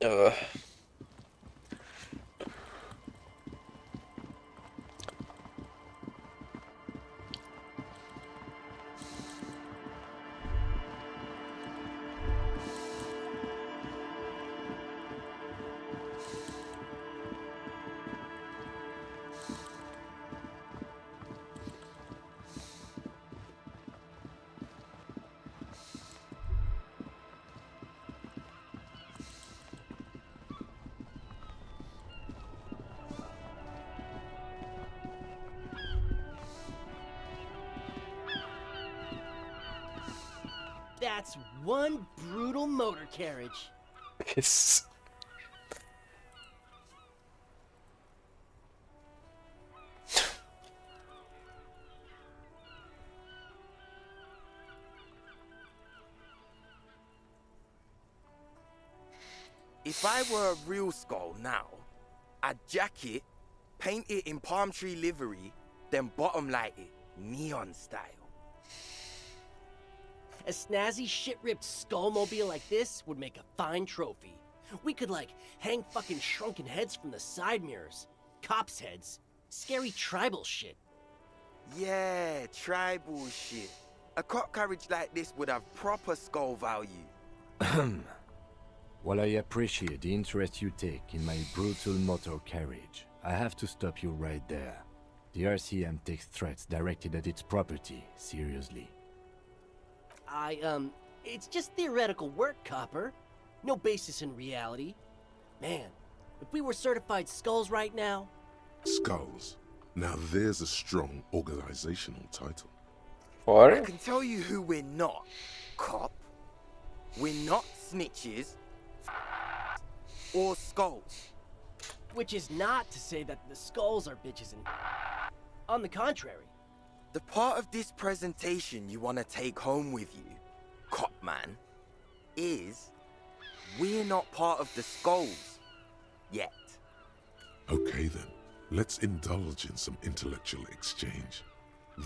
Ugh. That's one brutal motor carriage. Yes. If I were a real skull now, I'd jack it, paint it in palm tree livery, then bottom light it, neon style. A snazzy shit-ripped skullmobile like this would make a fine trophy. We could, like, hang fucking shrunken heads from the side mirrors. Cops' heads. Scary tribal shit. Yeah, tribal shit. A cop carriage like this would have proper skull value. While I appreciate the interest you take in my brutal motor carriage, I have to stop you right there. The RCM takes threats directed at its property seriously. It's just theoretical work, Copper. No basis in reality. Man, if we were certified skulls right now... Skulls. Now there's a strong organizational title. I What? can tell you who we're not, cop. We're not snitches or skulls. Which is not to say that the skulls are bitches and... On the contrary. The part of this presentation you want to take home with you, cop man, is we're not part of the skulls yet. Okay then, let's indulge in some intellectual exchange.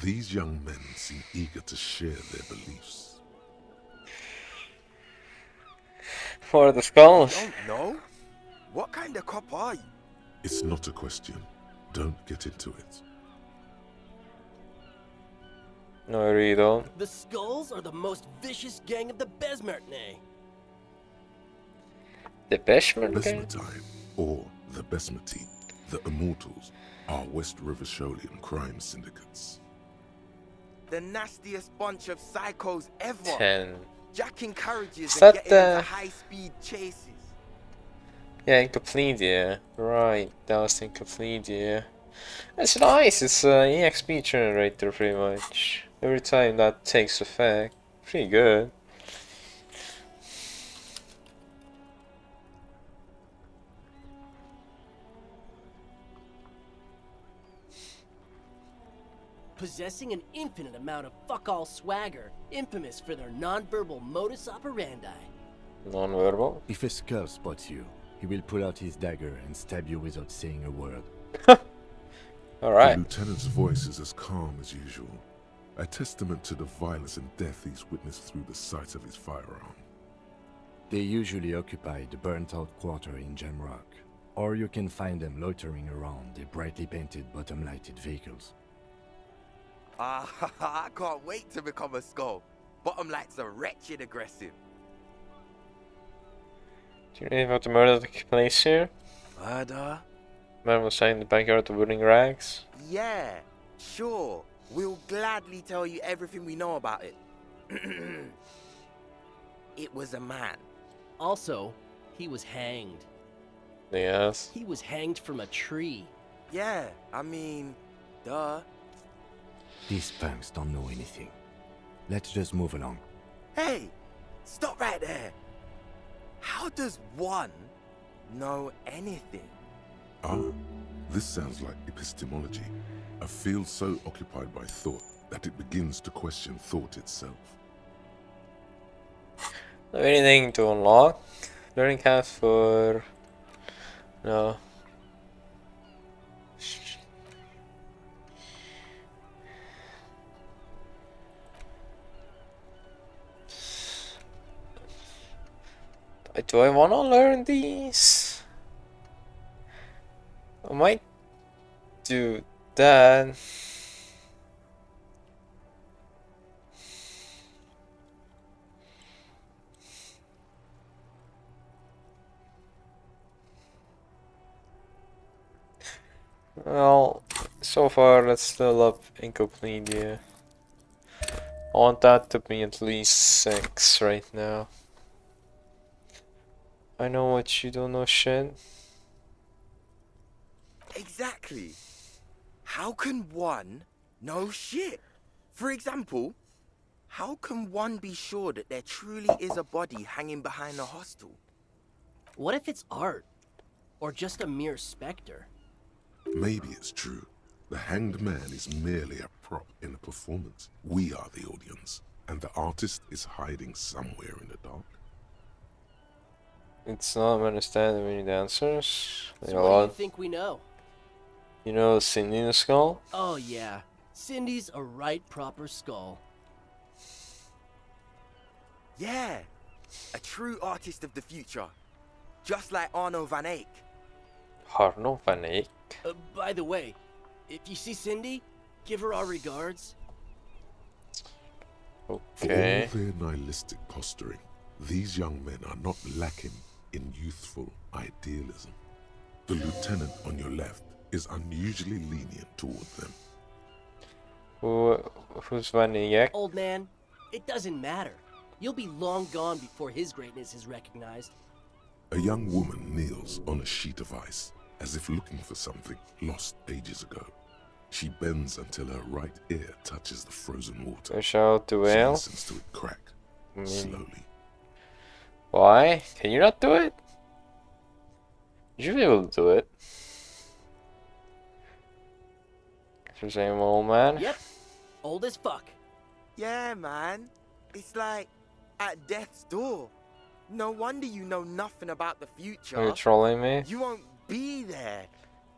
These young men seem eager to share their beliefs. For the skulls. Don't know? What kind of cop are you? It's not a question. Don't get into it. No, I really don't. The skulls are the most vicious gang of the Besmertne. The Bashman gang? Besmetine, or the Besmeti, the Immortals, are West River Sholian crime syndicates. The nastiest bunch of psychos ever. 10. Jacking carriages Is and that getting into high-speed chases. Yeah, Encyclopedia. Right, that was Encyclopedia. It's nice, it's an EXP generator pretty much. Every time that takes effect. Pretty good. Possessing an infinite amount of fuck-all swagger, infamous for their non-verbal modus operandi. Non-verbal. If a skull spots you, he will pull out his dagger and stab you without saying a word. The Alright. lieutenant's voice is as calm as usual, a testament to the violence and death he's witnessed through the sight of his firearm. They usually occupy the burnt-out quarter in Jamrock, or you can find them loitering around the brightly painted bottom-lighted vehicles. I can't wait to become a skull. Bottom lights are wretched aggressive. Do you know about the murder that took place here? Murder? Man was lying in the backyard with burning rags. Yeah, sure. We'll gladly tell you everything we know about it. It was a man. Also, he was hanged. Yes. He was hanged from a tree. Yeah, I mean, duh. These punks don't know anything. Let's just move along. Hey, stop right there. How does one know anything? Ah, this sounds like epistemology, a field so occupied by thought that it begins to question thought itself. Anything to unlock? Learning path for... No. Do I wanna learn these? I might do that. Well, so far let's still up Encyclopedia. I want that to be at least 6 right now. I know what you don't know shit. Exactly. How can one know shit? For example, how can one be sure that there truly is a body hanging behind a hostel? What if it's art? Or just a mere specter? Maybe it's true. The hanged man is merely a prop in a performance. We are the audience, and the artist is hiding somewhere in the dark. It's not understanding many dancers. So what do you think we know? You know Cindy in the Skull? Oh yeah, Cindy's a right proper skull. Yeah, a true artist of the future. Just like Arno van Eyck. Arno van Eyck. By the way, if you see Cindy, give her our regards. For all Okay. their nihilistic posturing, these young men are not lacking in youthful idealism. The lieutenant on your left is unusually lenient toward them. Who's Van Eyck? Old man, it doesn't matter. You'll be long gone before his greatness is recognized. A young woman kneels on a sheet of ice, as if looking for something lost ages ago. She bends until her right ear touches the frozen water. Push out the She whale. listens to it crack, slowly. Why? Can you not do it? You should be able to do it. You're saying, old man? Yep, old as fuck. Yeah, man. It's like at death's door. No wonder you know nothing about the Are you future. trolling me? You won't be there.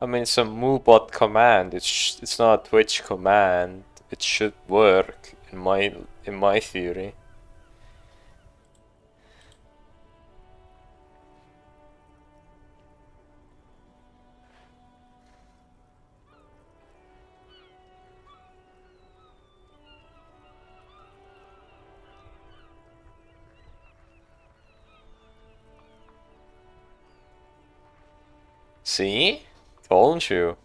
I mean, it's a MooBot command. It's not a Twitch command. It should work in my theory. See? Told you.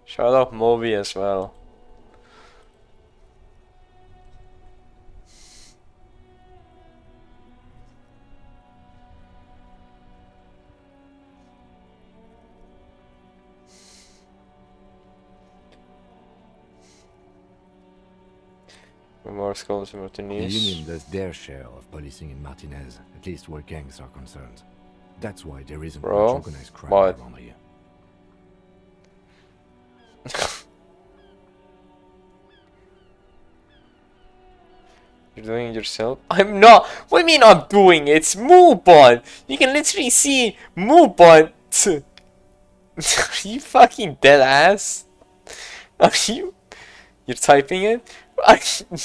Shut up, Moby, as well. More skulls in The Martinez. Union does their share of policing in Martinez, at least where gangs are concerned. That's why there isn't Bro, much organized crime what? around here. You're doing it yourself? I'm not! What do you mean I'm doing it? It's MooBot! You can literally see MooBot! Are you fucking dead ass? Are you? You're typing it?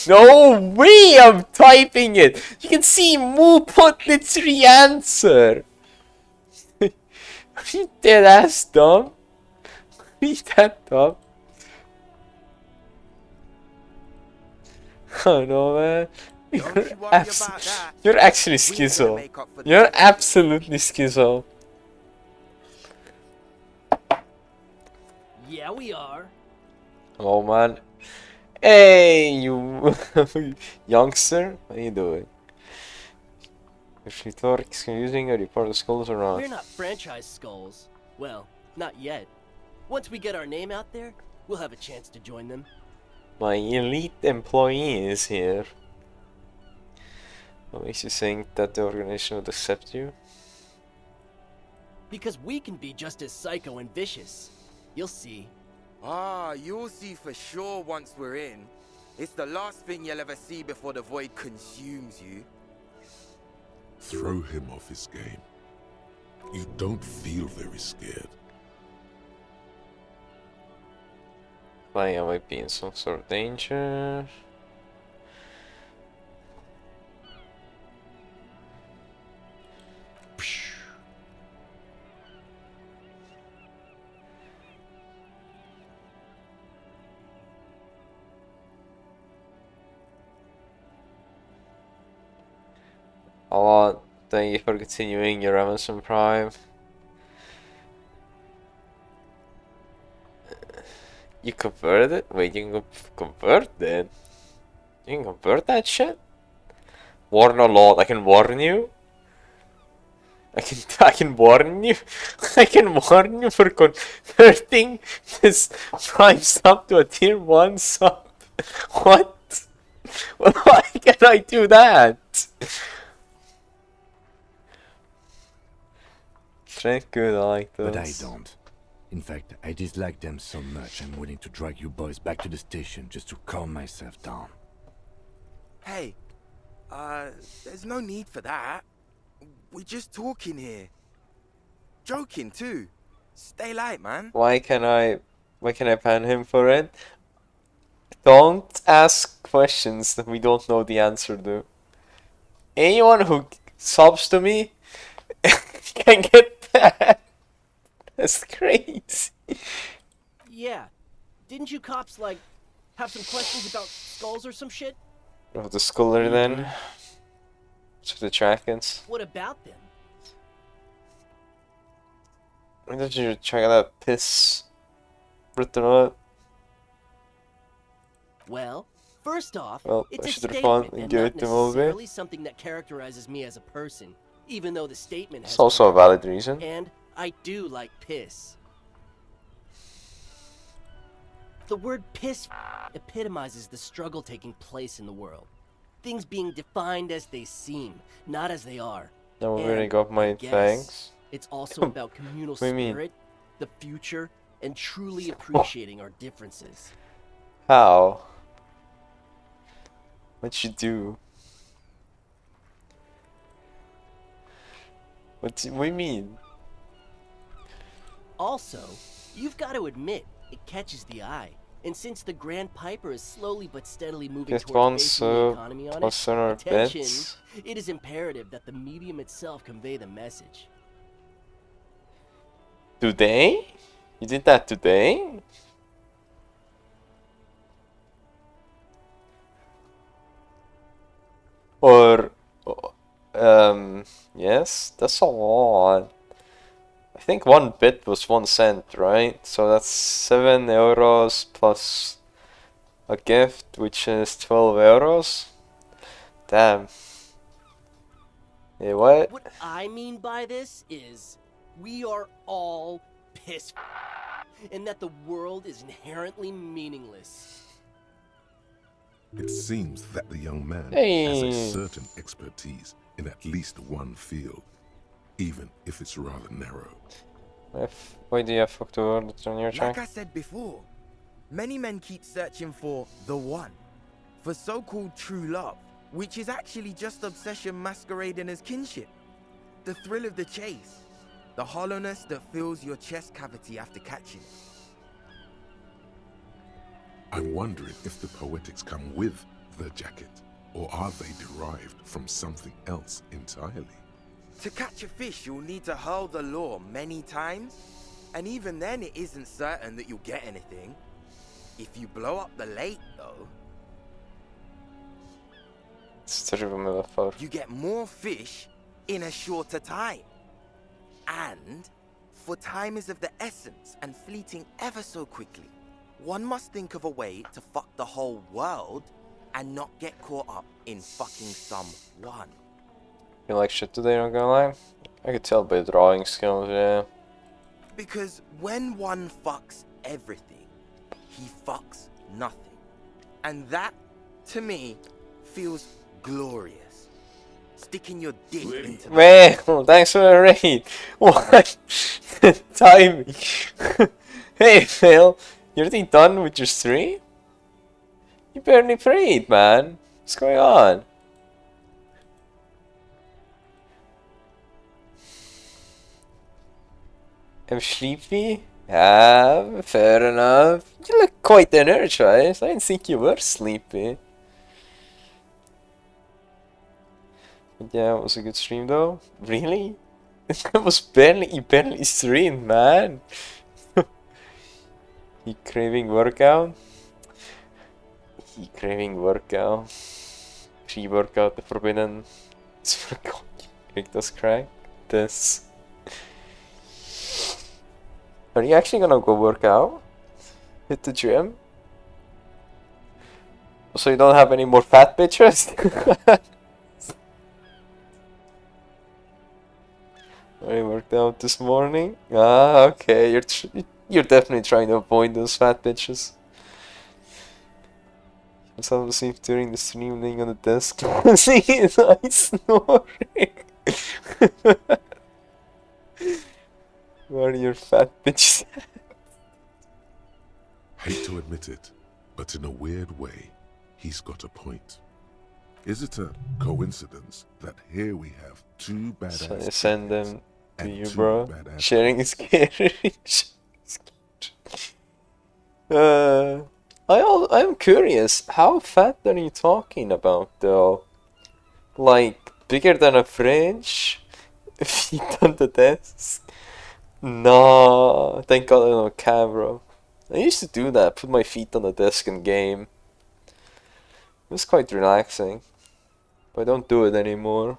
No way I'm typing it! You can see MooBot literally answer! Are you dead ass dumb? Are you that dumb? Oh no, man. Don't you worry about that. You're actually We're gonna schizo. make up for the You're difference. absolutely schizo. Yeah, we are. Oh man. Hey, you youngster. How you doing? If rhetorics confusing, are you part of the skulls or not? We're not franchise skulls. Well, not yet. Once we get our name out there, we'll have a chance to join them. My elite employee is here. What makes you think that the organization would accept you? Because we can be just as psycho and vicious. You'll see. Ah, you'll see for sure once we're in. It's the last thing you'll ever see before the void consumes you. Throw him off his game. You don't feel very scared. Like I might be in some sort of danger. a lot. Thank you for continuing your Amazon Prime. You converted it? Wait, you can convert it? You can convert that shit? Warn alert, I can warn you? I can warn you? I can warn you for converting this Prime sub to a tier 1 sub? What? Well, why can I do that? Thank good I like this. But I don't. In fact, I dislike them so much I'm willing to drag you boys back to the station just to calm myself down. Hey, there's no need for that. We're just talking here. Joking too. Stay light, man. Why can I ban him for it? Don't ask questions that we don't know the answer to. Anyone who subs to me can get that. That's crazy. Yeah. Didn't you cops, like, have some questions about skulls or some shit? Oh, the scholar then. So the dragons. What about them? Why did you check that piss written on it? Well, first off, Well, I it's a should have statement fun and and give not it to Mulvey. necessarily something that characterizes me as a person, even though the statement has It's also a valid reason. And I do like piss. The word piss epitomizes the struggle taking place in the world. Things being defined as they seem, not as they are. Now we And already got I my guess Thanks. It's also about communal What do you mean? spirit, the future, and truly appreciating our differences. How? What'd you do? What do you mean? Also, you've got to admit, it catches the eye. And since the Grand Piper is slowly but steadily moving Just towards one basing the sub economy on plus it, our attention, bets. it is imperative that the medium itself convey the message. Today? You did that today? Or, yes, that's a lot. I think 1 bit was 1 cent, right? So that's 7 euros plus a gift, which is 12 euros. Damn. Yeah, what? What I mean by this is, we are all pissed, and that the world is inherently meaningless. It seems that the young man has Hey. a certain expertise in at least one field, even if it's rather narrow. Why do you have fuck the world on your track? Like I said before, many men keep searching for the one, for so-called true love, which is actually just obsession masquerading as kinship. The thrill of the chase, the hollowness that fills your chest cavity after catching it. I'm wondering if the poetics come with the jacket, or are they derived from something else entirely? To catch a fish, you'll need to hurl the lure many times, and even then it isn't certain that you'll get anything. If you blow up the lake, though, It's a terrible metaphor. you get more fish in a shorter time. And, for time is of the essence and fleeting ever so quickly, one must think of a way to fuck the whole world and not get caught up in fucking some one. You like shit today, not gonna lie? I could tell by drawing skills, yeah. Because when one fucks everything, he fucks nothing. And that, to me, feels glorious. Sticking your dick into the... Well, thanks for the raid. What? Timing. Hey, Phil. You're already done with your stream? You barely prayed, man. What's going on? I'm sleepy? Yeah, fair enough. You look quite energized. I didn't think you were sleepy. But yeah, it was a good stream though. Really? It was you barely streamed, man. You craving workout? He craving workout. Pre-workout, the forbidden It's for make this crack. This. Are you actually gonna go work out? Hit the gym? So you don't have any more fat bitches? I worked out this morning. Ah, okay. You're definitely trying to avoid those fat bitches. I saw him sleep during the stream, laying on the desk. See, I snoring. Where are your fat bitches? Hate to admit it, but in a weird way, he's got a point. Is it a coincidence that here we have two So I badass send kids them to and you, two bro. badass Sharing is caring. I'm curious. How fat are you talking about, though? Like bigger than a fridge? Feet on the desk? No, thank God I don't have a camera. I used to do that. Put my feet on the desk and game. It was quite relaxing. But I don't do it anymore.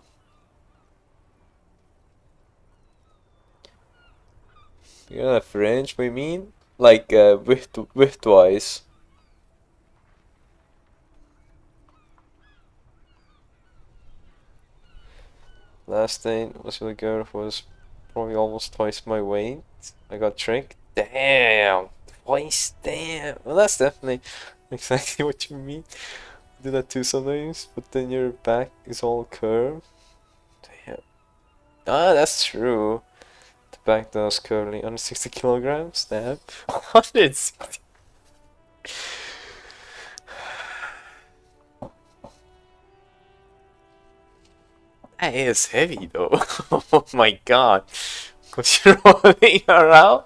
You got a fringe, what do you mean? Like, width-wise. Last thing was really good, was probably almost twice my weight. I got tricked. Damn! Twice, damn! Well, that's definitely exactly what you mean. I do that too sometimes, but then your back is all curved. Damn. Ah, that's true. The back does curly. 160 kilograms? Damn. 160. That is heavy though. Oh my god. Was she rolling around?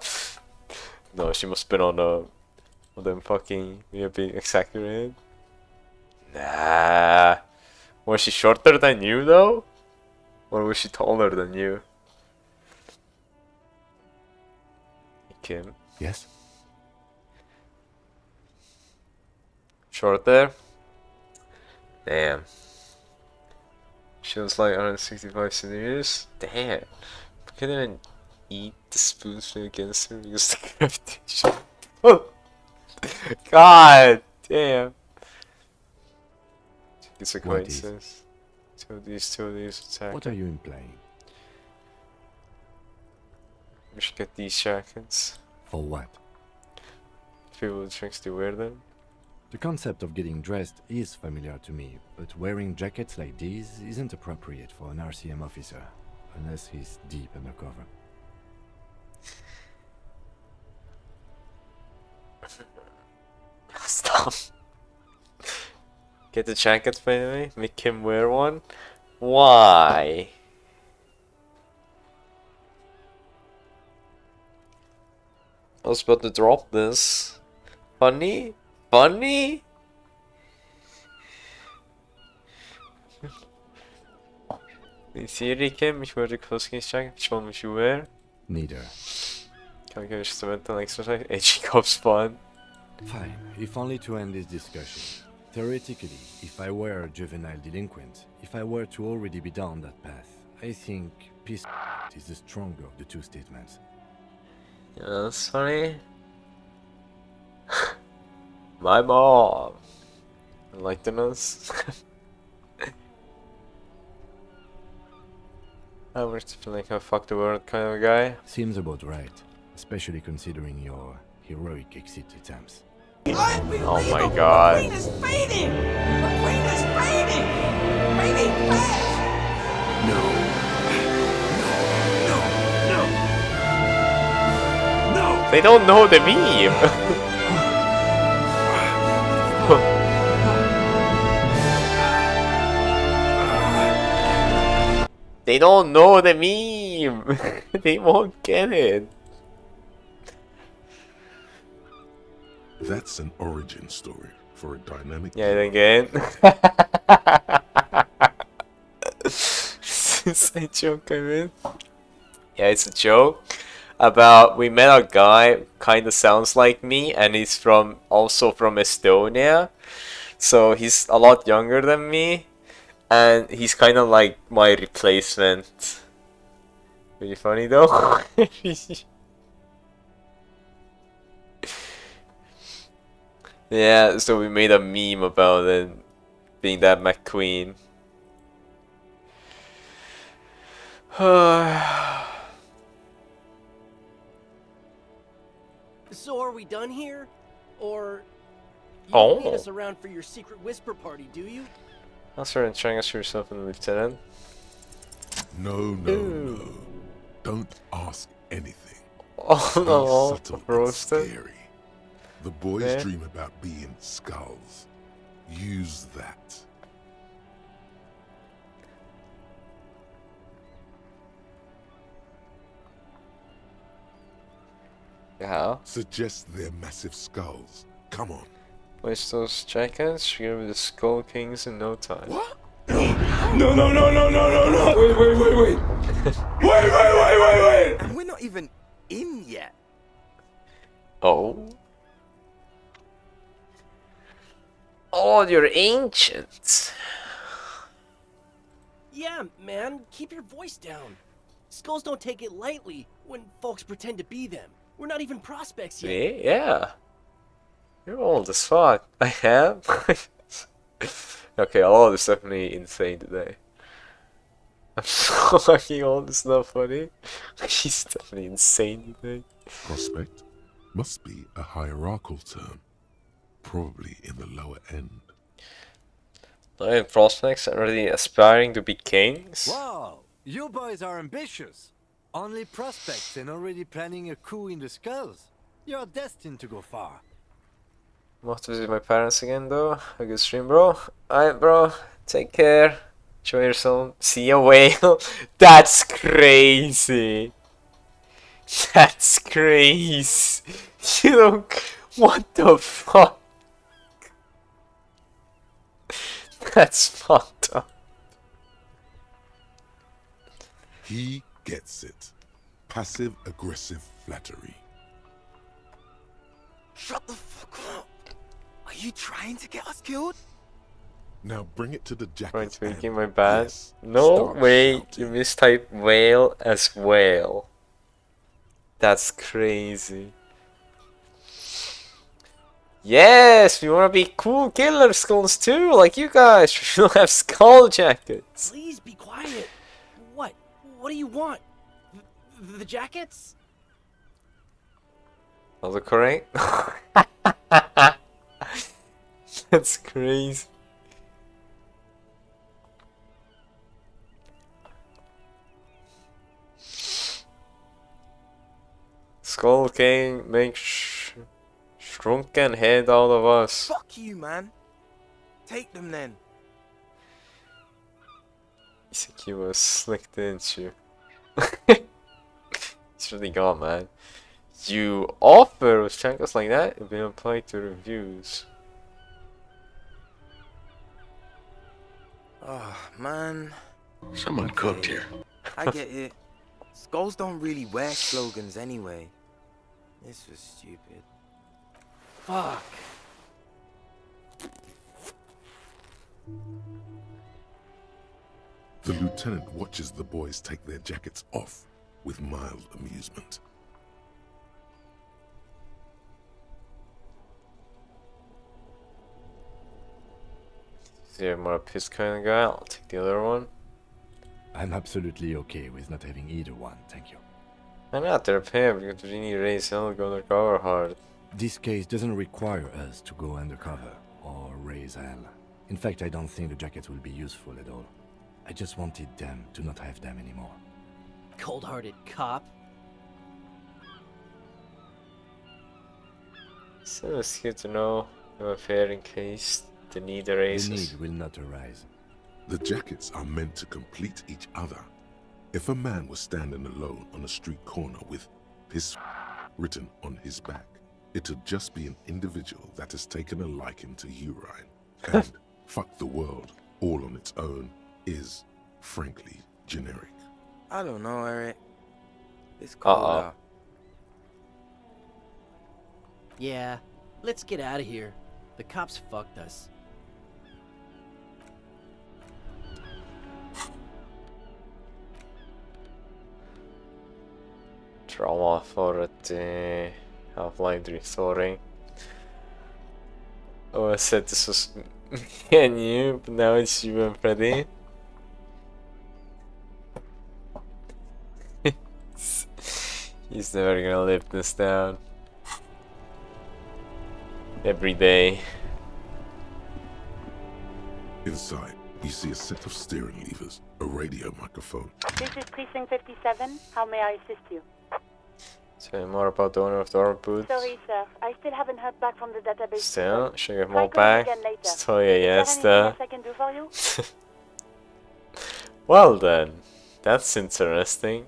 No, she must have been on them fucking being exaggerated. Nah. Was she shorter than you though? Or was she taller than you? Kim. Yes? Shorter? Damn. She was like 165 centimeters? Damn. I couldn't even eat the spoonful against her because the gravitation. Oh! God damn. It's a What is? coincidence. Two of these attack. What are you implying? We should get these jackets. For what? People with drinks to wear them. The concept of getting dressed is familiar to me, but wearing jackets like these isn't appropriate for an RCM officer, unless he's deep undercover. Stop. Get the jackets by the way. Make him wear one. Why? I was about to drop this. Funny? Funny? In theory, Kim, if you wear the close-case jacket, which one would you wear? Neither. Can we go just a mental exercise? Edgy cop's fun. Fine, if only to end this discussion. Theoretically, if I were a juvenile delinquent, if I were to already be down that path, I think peace is the stronger of the two statements. Yeah, that's funny. My mom. Enlighten us. I was like a fuck the world kind of guy. Seems about right, especially considering your heroic exit attempts. Oh my god. The queen is fading! The queen is fading! Fading fast! No. No. They don't know the meme. They don't know the meme. They won't get it. That's an origin story for a dynamic. Yeah, again. It's a joke, I mean. Yeah, it's a joke about we met a guy kind of sounds like me, and he's also from Estonia, so he's a lot younger than me. And he's kind of like my replacement. Pretty funny though. Yeah, so we made a meme about it being that McQueen. So are we done here? Or you Oh. don't need us around for your secret whisper party, do you? I'll start trying to yourself in the lieutenant. No, no, Ooh. no. Don't ask anything. Oh Be no, subtle and roasted. scary. The boys Yeah. dream about being skulls. Use that. Yeah. Suggest they're massive skulls. Come on. Place those jackets, together with the Skull Kings in no time. What? No, no, no, no, no, no, no! Wait, wait, wait, wait! Wait! And we're not even in yet. Oh. Oh, you're ancient. Yeah, man, keep your voice down. Skulls don't take it lightly when folks pretend to be them. We're not even prospects yet. See? Yeah. You're old as fuck. I am? Okay, a lot is definitely insane today. I'm so fucking old, it's not funny. He's definitely insane today. Prospect must be a hierarchical term. Probably in the lower end. Nine prospects are already aspiring to be kings? Wow, you boys are ambitious. Only prospects and already planning a coup in the skulls. You're destined to go far. I'm off to visit my parents again though. Have a good stream, bro. Alright, bro. Take care. Enjoy yourself. See a whale. That's crazy. That's crazy. You don't. What the fuck? That's fucked up. He gets it. Passive aggressive flattery. Shut the fuck up. Are you trying to get us killed? Now bring it to the Trying jackets. to make and- my bad. yes, No start way. You shouting. mistype whale as whale. That's crazy. Yes, we wanna be cool killer skulls too, like you guys. We don't have skull jackets. Please be quiet. What? What do you want? The jackets? Also correct. That's crazy. Skull King makes shrunken head out of us. Fuck you, man. Take them then. Iseki was slick, didn't you? He's really gone, man. You offer with chanclas like that, it been applied to reviews. Oh, man. Someone cooked here. I get it. Skulls don't really wear slogans anyway. This was stupid. Fuck. The lieutenant watches the boys take their jackets off with mild amusement. Is there more pissed kind of guy? I'll take the other one. I'm absolutely okay with not having either one, thank you. I'm not their pair because we need to raise hell go undercover hard. This case doesn't require us to go undercover or raise hell. In fact, I don't think the jackets will be useful at all. I just wanted them to not have them anymore. Cold-hearted cop. So it's good to know you have a fair in case the need arises. The need will not arise. The jackets are meant to complete each other. If a man was standing alone on a street corner with his written on his back, it would just be an individual that has taken a liking to urine. And fuck the world all on its own is, frankly, generic. I don't know, Eric. It's cold out. Yeah, let's get out of here. The cops fucked us. Drama förut Half-Life 3 story. Oh, I said this was me and you, but now it's you and Freddy. He's never gonna live this down. Every day. Inside, you see a set of steering levers, a radio microphone, This is Precinct 57. How may I assist you? So more about the owner of the orb booth. Sorry, sir. I still haven't heard back from the database. Still, should I get Try more calling back? again later. Still, yeah, Is yes, there anything else I can do for you? Well then, that's interesting.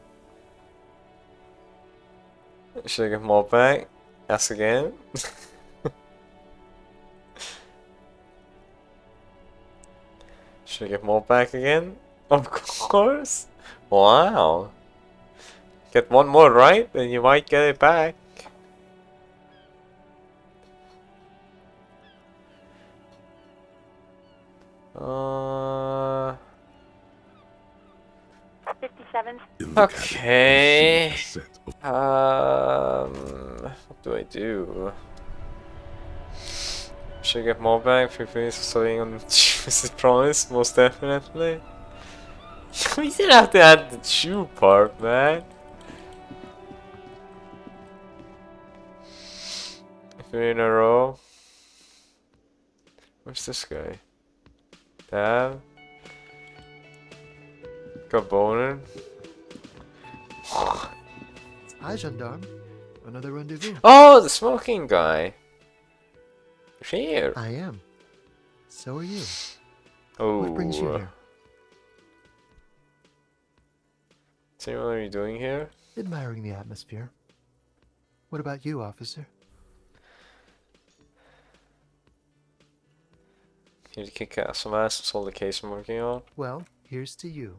Should I get more back? Ask again? Should I get more back again? Of course! Wow! Get one more right, then you might get it back. Uh... 57. in the Okay. cabin, you see a set of What do I do? Should I get more back for studying on Twisted Promise? Most definitely. We didn't have to add the chew part, man. Three in a row. Where's this guy? Dab. Got boner. Hi, gendarme. Another rendezvous. Oh, the smoking guy. Here. I am. So are you. Oh. What brings you here? So what are you doing here? Admiring the atmosphere. What about you, officer? Here to kick ass some ass. That's all the case I'm working on. Well, here's to you.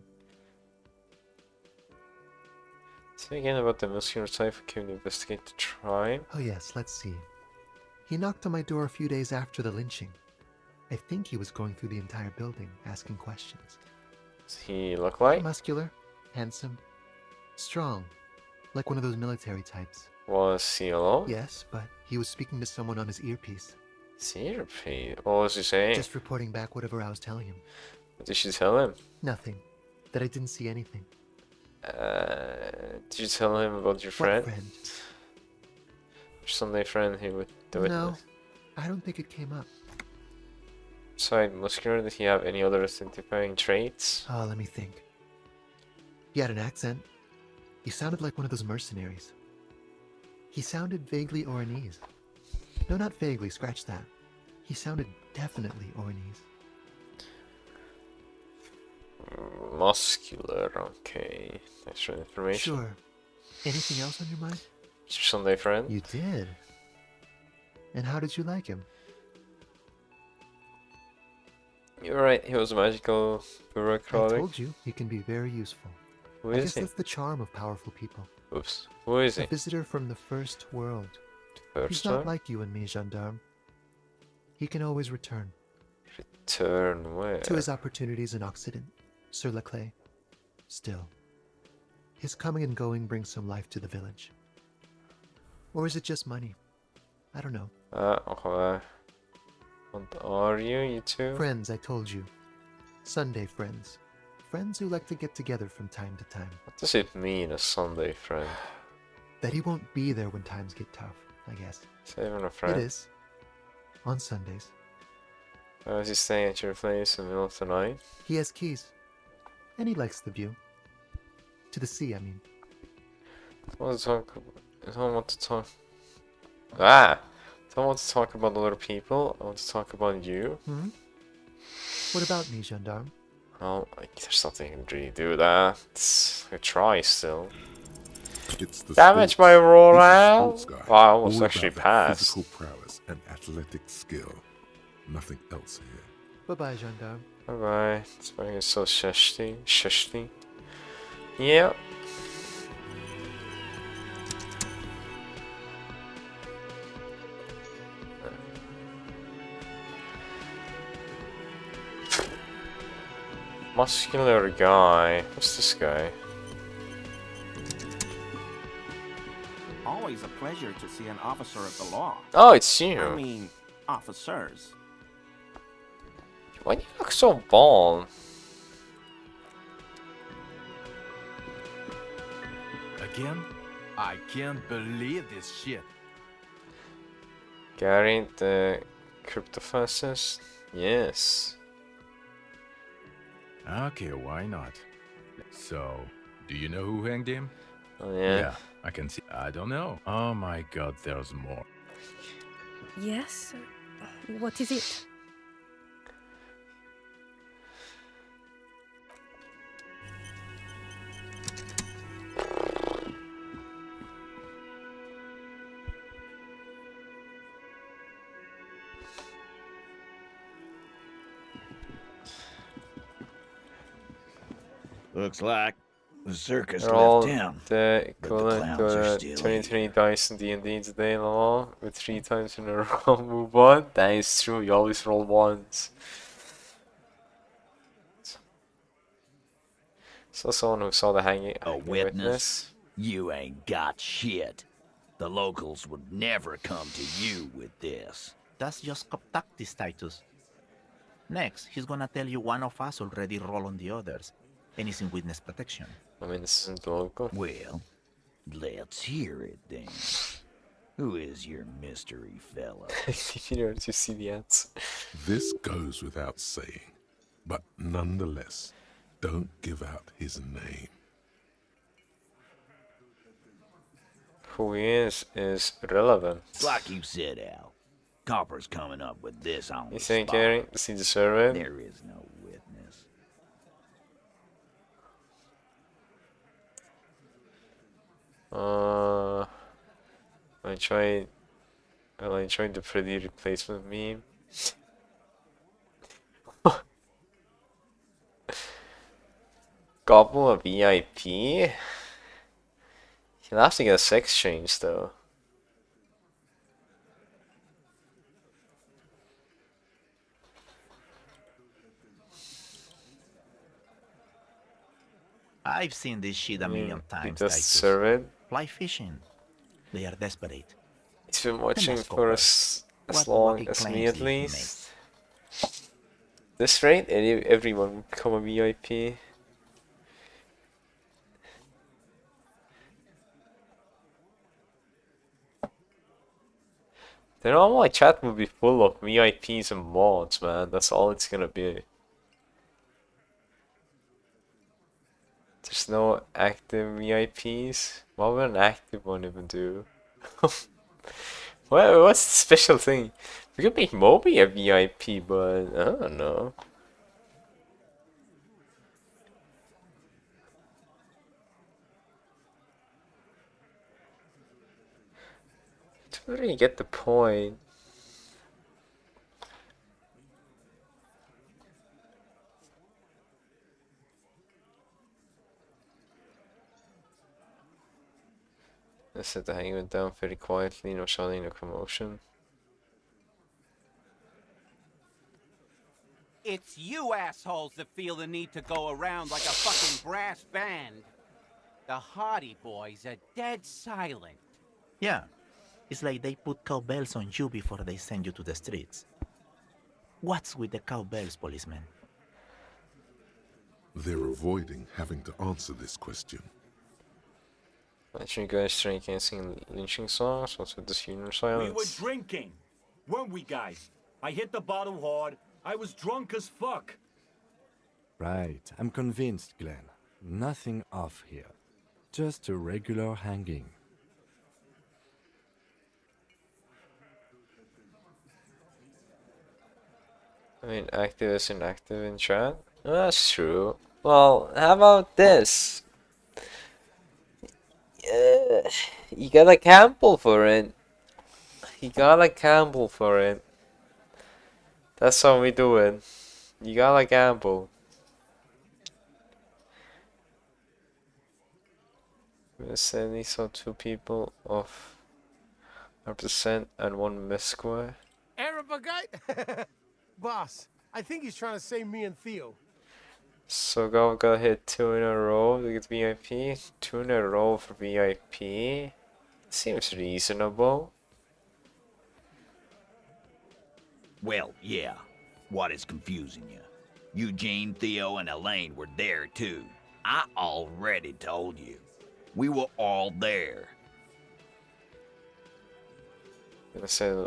Say again about the muscular type who came to investigate the crime. Oh yes, let's see. He knocked on my door a few days after the lynching. I think he was going through the entire building, asking questions. Does he look like? Muscular, handsome, strong, like one of those military types. Was he alone? Yes, but he was speaking to someone on his earpiece, Seriously? What was he saying? just reporting back whatever I was telling him. What did you tell him? Nothing. That I didn't see anything. Did you tell him about your friend? What friend? Your Sunday friend he would do it No, with? I don't think it came up. Besides muscular, did he have any other identifying traits? Oh, let me think. He had an accent. He sounded like one of those mercenaries. He sounded vaguely Oranese. No, not vaguely, scratch that. He sounded definitely Oranese. Muscular, okay. Thanks for the information. Sure. Anything else on your mind? Your Sunday friend? You did. And how did you like him? You're right, he was a magical I bureaucratic. told you, he can be very useful. Who I is guess he? that's the charm of powerful people. Oops. Who is A he? visitor from the first world. First He's not time? like you and me, gendarme. He can always return Turn where? to his opportunities in Occident, Sur la Clay. Still, his coming and going brings some life to the village. Or is it just money? I don't know. Okay. What are you two? Friends, I told you. Sunday friends. Friends who like to get together from time to time. What does it mean, a Sunday friend? That he won't be there when times get tough, I guess. Saving a friend? It is. On Sundays. Why is he staying at your place in the middle of the night? He has keys. And he likes the view. To the sea, I mean. I want to talk. I don't want to talk. Ah! I don't want to talk about other people. I want to talk about you. Hmm? What about me, gendarme? Oh, there's nothing I can really do with that. I try still. It's the Damage sports. my He's a roll sports guy, Wow, I almost all actually about that passed. Physical prowess and athletic skill. Nothing else here. Bye-bye, gendarme. Bye bye. This thing is so shishty. Shishty. Yep. Muscular guy. What's this guy? always a pleasure to see an officer of the law. Oh, it's I you. mean, officers. Why do you look so bald? Again? I can't believe this shit. Gary, the cryptophysis? Yes. Okay, why not? So, do you know who hanged him? Oh, yeah. I can see. I don't know. Oh my god, there's more. Yes? What is it? Looks like the circus They're all left town. the but the equivalent clowns are to still 2020 dice in D&D today, lol. With 3 times in a row move on. That is true, you always roll ones. So someone who saw the hanging Witness? You ain't got shit. The locals would never come to you with this. That's just contactee status. Next, he's gonna tell you one of us already rolled on the others, and is in witness protection. I mean, this isn't local. Well, let's hear it then. Who is your mystery fella? If you don't, you see the ads. This goes without saying, but nonetheless, don't give out his name. Who he is relevant. Like you said, Al. Copper's coming up with this on You the think, spot. Gary? Does he deserve it? There is no witness. I tried the pretty replacement meme. Gobble a VIP? He'll have to get a sex change though. I've seen this shit a million He times. does Titus. deserve it. Fly fishing. They are desperate. He's been watching Let's go for first. as What long wacky as me claims at did he least. This rate, everyone would become a VIP. Then all my chat will be full of VIPs and mods, man. That's all it's gonna be. There's no active VIPs. What would an active one even do? What's the special thing? We could make Moby a VIP, but I don't know. I don't really get the point. I said the hanging went down very quietly, no shouting, no commotion. It's you assholes that feel the need to go around like a fucking brass band. The Hardy Boys are dead silent. Yeah. It's like they put cowbells on you before they send you to the streets. What's with the cowbells, policeman? They're avoiding having to answer this question. Imagine you guys drinking and singing lynching songs. What's with this funeral We silence? were drinking, weren't we, guys? I hit the bottle hard. I was drunk as fuck. Right, I'm convinced, Glenn. Nothing off here. Just a regular hanging. I mean, active is inactive in chat. That's true. Well, how about this? You gotta gamble for it. You gotta gamble for it. That's how we do it. You gotta gamble. We said he saw 2 people of 100% and 1 misquare. Arab guy? Boss, I think he's trying to say me and Theo. So gotta hit 2 in a row to get VIP. 2 in a row for VIP. Seems reasonable. Well, yeah. What is confusing you? Eugene, Theo, and Elaine were there too. I already told you. We were all there. I said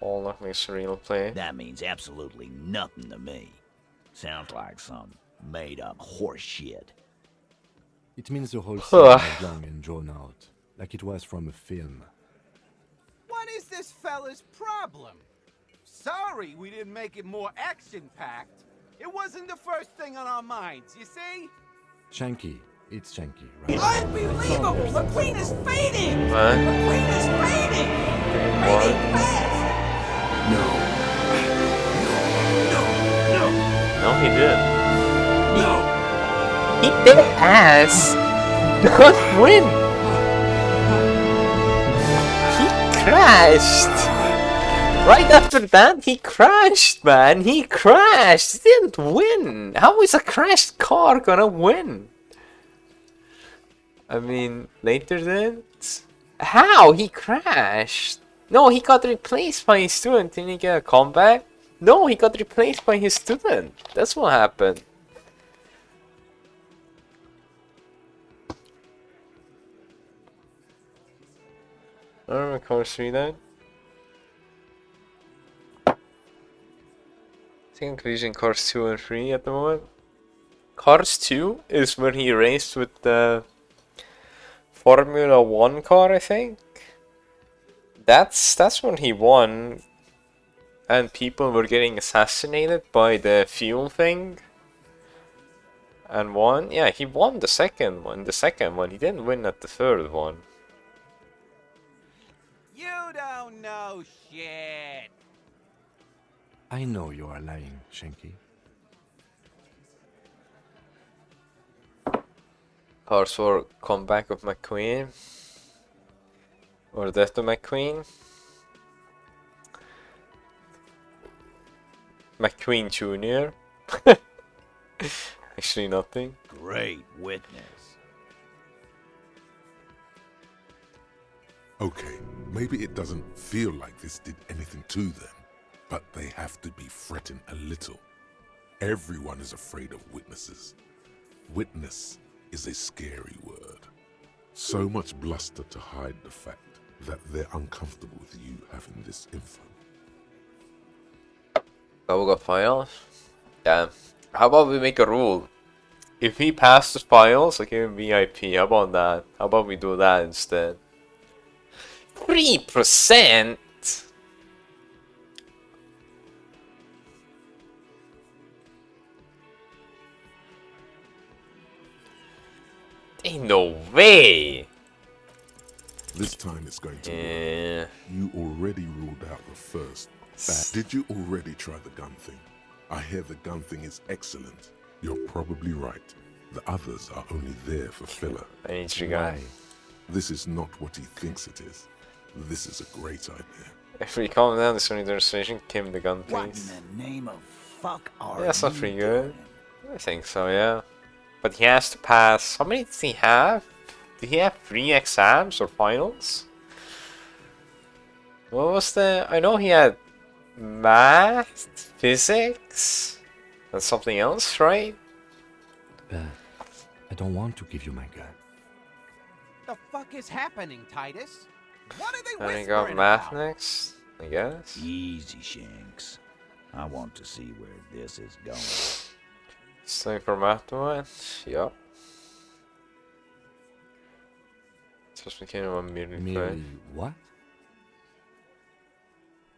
all nothing is real play. That means absolutely nothing to me. Sounds like some made-up horse shit. It means the whole scene was long and drawn out, like it was from a film. What is this fella's problem? Sorry we didn't make it more action-packed. It wasn't the first thing on our minds, you see? Shanky. It's Shanky, right? Unbelievable! The queen is fading! What? The queen is fading! Fading fast! No, he did. No! He did ass. Not win. He crashed. Right after that, he crashed, man. He crashed. He didn't win. How is a crashed car gonna win? I mean, later then? How? He crashed. No, he got replaced by his student. Didn't he get a comeback? No, he got replaced by his student. That's what happened. I don't remember Cars 3 then. I think I'm confusing Cars 2 and 3 at the moment. Cars 2 is when he raced with the Formula 1 car, I think. That's when he won. And people were getting assassinated by the fuel thing. And won. Yeah, he won the second one. The second one. He didn't win at the third one. You don't know shit! I know you are lying, Shanky. Cars 4 Comeback of McQueen. Or Death of McQueen. McQueen Jr. Actually nothing. Great witness. Okay, maybe it doesn't feel like this did anything to them, but they have to be fretting a little. Everyone is afraid of witnesses. Witness is a scary word. So much bluster to hide the fact that they're uncomfortable with you having this info. Bubblegum files? Yeah. How about we make a rule? If he passes files, I give him VIP. How about that? How about we do that instead? 3%? Ain't no way! This time it's going to work. You already ruled out the first. Did you already try the gun thing? I hear the gun thing is excellent. You're probably right. The others are only there for filler. I need you guys. This is not what he thinks it is. This is a great idea. If we calm down this demonstration, Kim the gun What please. in the name of fuck are Yeah, that's not you pretty doing? good. I think so, yeah. But he has to pass. How many does he have? Did he have 3 exams or finals? What was the... I know he had math, physics, and something else, right? I don't want to give you my gun. The fuck is happening, Titus? What are they And he whispering got math about? next, I guess. Easy, Shanks. I want to see where this is going. It's time for math to win. Yup. Just became a merely what?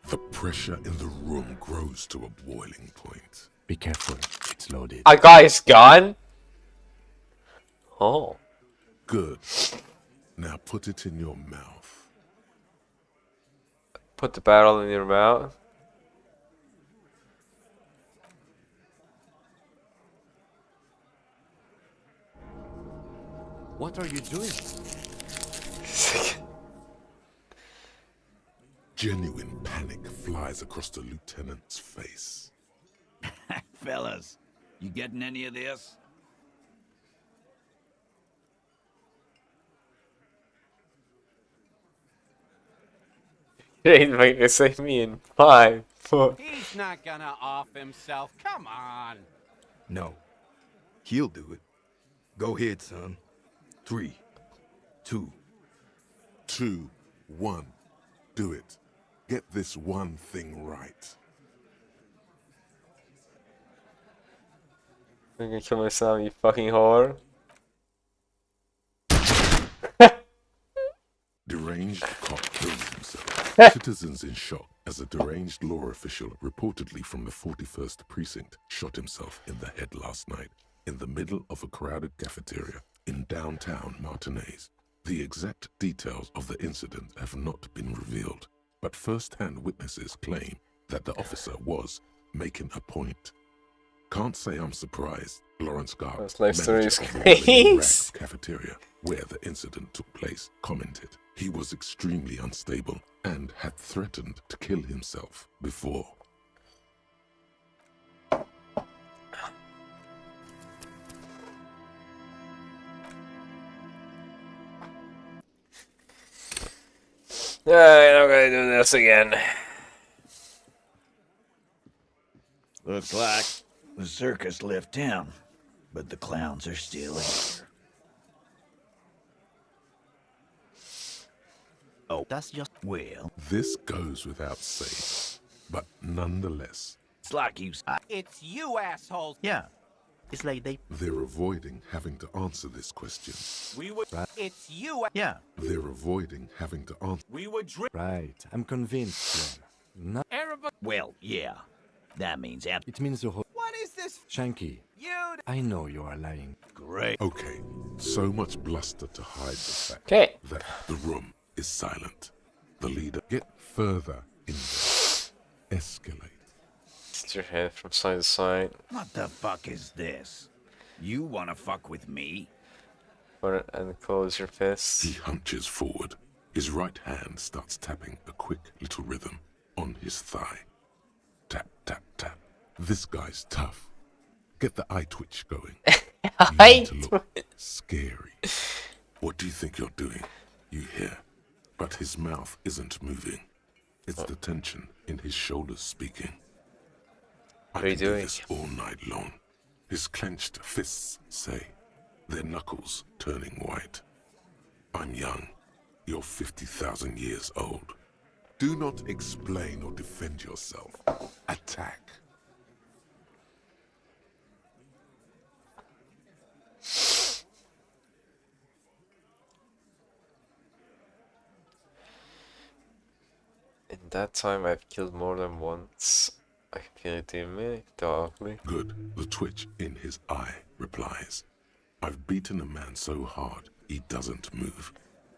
The pressure in the room grows to a boiling point. Be careful, it's loaded. A guy's gun? Oh. Good. Now put it in your mouth. Put the barrel in your mouth. What are you doing? Genuine panic flies across the lieutenant's face. Fellas, you getting any of this? Great, like they say me in 5, 4. He's not gonna off himself. Come on. No. He'll do it. Go ahead, son. 3, 2. 2, 1. Do it. Get this one thing right. I'm gonna kill myself, you fucking whore. Deranged cop kills himself. Citizens in shock as a deranged law official reportedly from the 41st precinct shot himself in the head last night in the middle of a crowded cafeteria in downtown Martinez. The exact details of the incident have not been revealed, but first-hand witnesses claim that the officer was making a point. Can't say I'm surprised. Lawrence Garb, life story is manager of the Rolling crazy. Rag cafeteria where the incident took place, commented he was extremely unstable and had threatened to kill himself before. Alright, I'm gonna do this again. Looks like the circus left town, but the clowns are still here. Oh, that's just... well... This goes without saying, but nonetheless, It's like you... It's you assholes. Yeah. It's like they... they're avoiding having to answer this question. We would. It's you. Yeah. They're avoiding having to answer. We would drink. Right, I'm convinced. Claire. No, Everybody. Well, yeah. That means out. it means the whole... What is this? Shanky, You. I know you are lying. Great. Okay, so much bluster to hide the fact Okay. that the room is silent. The leader get further in there. Escalate. Just your head from side to side. What the fuck is this? You wanna fuck with me? And close your fists. He hunches forward. His right hand starts tapping a quick little rhythm on his thigh. Tap, tap, tap. This guy's tough. Get the eye twitch going. You need to look scary. What do you think you're doing? You hear. But his mouth isn't moving. It's the tension in his shoulders speaking. I What are you can do doing? this all night long. His clenched fists say, their knuckles turning white. I'm young. You're 50,000 years old. Do not explain or defend yourself. Attack. In that time, I've killed more than once. I can feel it in me, darkly. Good. The twitch in his eye replies. I've beaten a man so hard he doesn't move.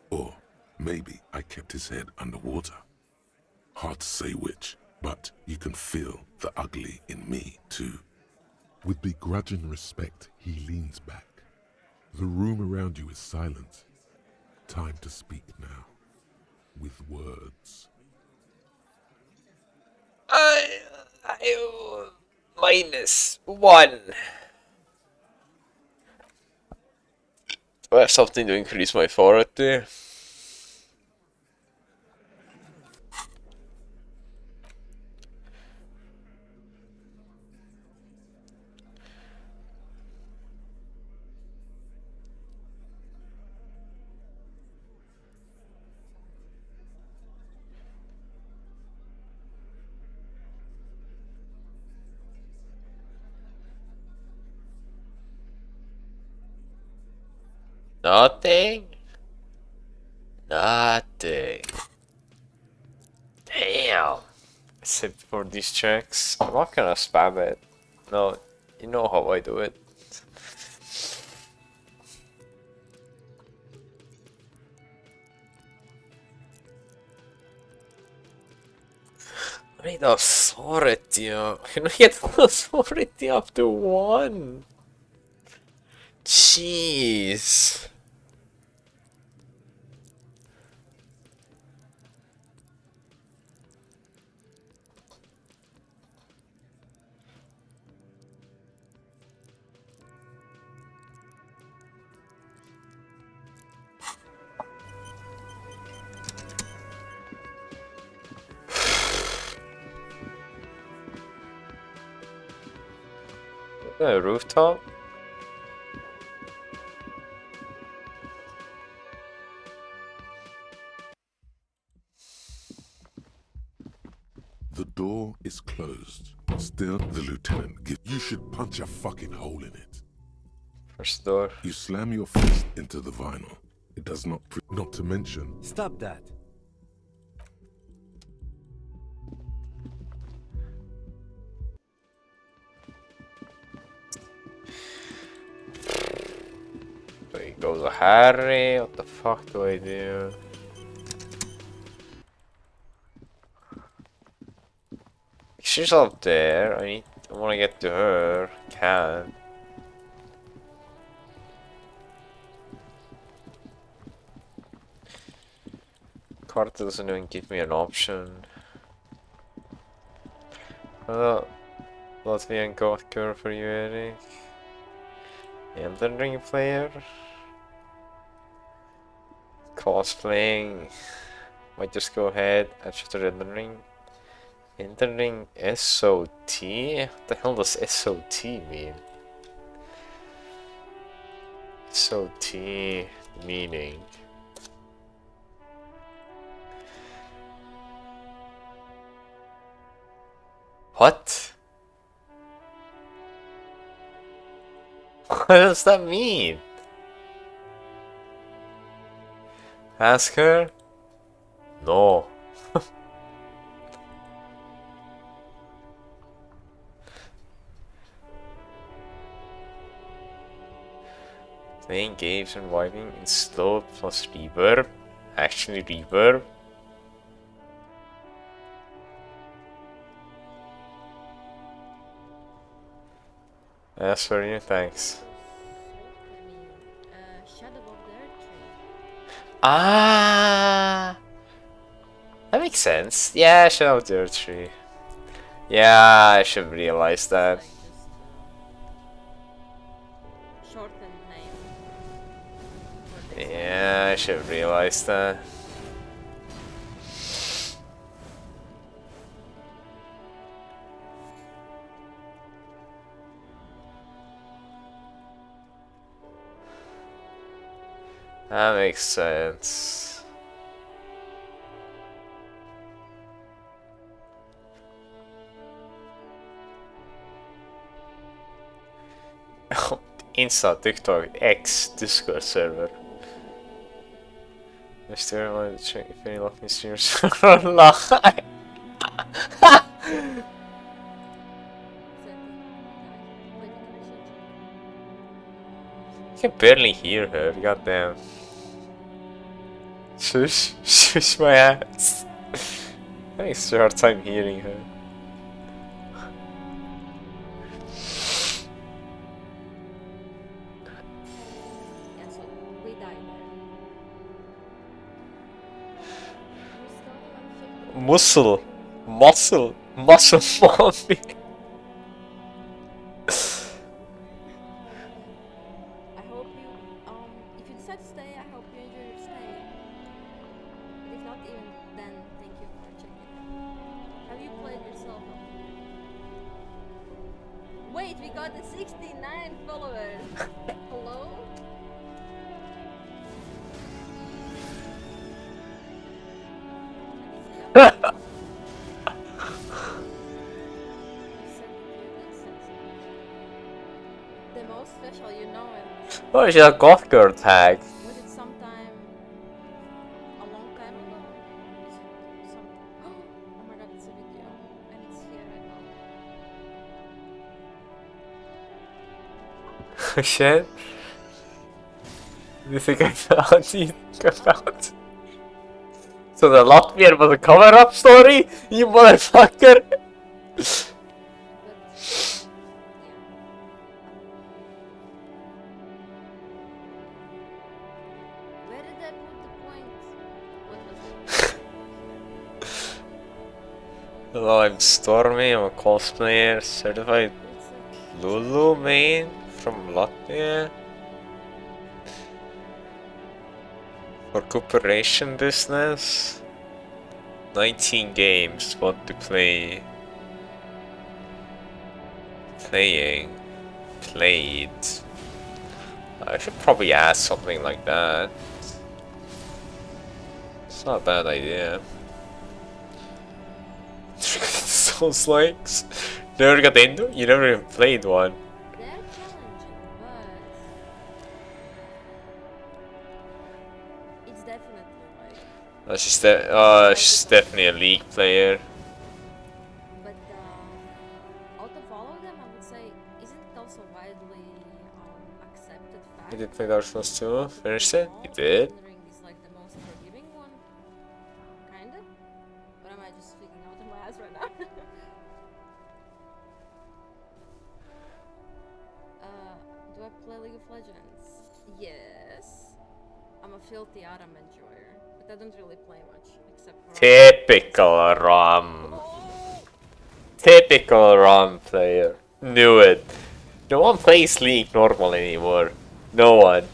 Or maybe I kept his head underwater. Hard to say which, but you can feel the ugly in me too. With begrudging respect, he leans back. The room around you is silent. Time to speak now. With words. -1. Do I have something to increase my authority? Nothing? Nothing. Damn. Except for these checks. I'm not gonna spam it. No, you know how I do it. I need authority. Can I get authority up to 1? Jeez. A rooftop? The door is closed. Still, the lieutenant you should punch a fucking hole in it. First door. You slam your fist into the vinyl. It does not not to mention. Stop that. So he goes to Harry. What the fuck do I do? She's up there. I want to get to her. Can't. Card doesn't even give me an option. Latvian goth girl for you, Eric. Elden Ring player. Cosplaying. Might just go ahead and shoot the Elden Ring. Elden Ring SOT? What the hell does SOT mean? SOT meaning. What? What does that mean? Ask her? No. Playing games and vibing in slow plus reverb. Actually reverb. As for you, thanks. Ah, that makes sense. Yeah, Shadow of the Earth Tree. Yeah, I should realize that. Yeah, I should realize that. That makes sense. Insta, TikTok, X, Discord server. I still want to check if any locking streamers are live. I can barely hear her, goddamn. Shush, shush my ass. I have such a hard time hearing her. Muscle, muscle mommy. Wait, we got the 69 followers. Hello? The most special, you know it. Oh, she's a goth girl tag. Was it sometime a long time ago? Is it some... Oh my god, it's a video. And it's here right now. Shit. Do you think I found you about? So the Latvian was a cover-up story? You motherfucker! Where did I put the point? What was it? Hello, I'm Stormy, I'm a cosplayer, certified Lulu main from Latvia. For cooperation business. 19 games, what to play. Playing. played. I should probably ask something like that. It's not a bad idea. Souls likes. Never got into? You never even played one. They're challenging, but it's definitely like. She's definitely a League player. But out of all of them, I would say, isn't it also widely accepted fact? You did play Dark Souls 2? Finished it? You did? Elden Ring is like the most forgiving one, kinda. Or am I just speaking out of my ass right now? Do I play League of Legends? Yes. I'm a filthy Aram enjoyer, but I don't really play much except for. Typical ROM. Typical ROM player. Knew it. No one plays League normal anymore. No one.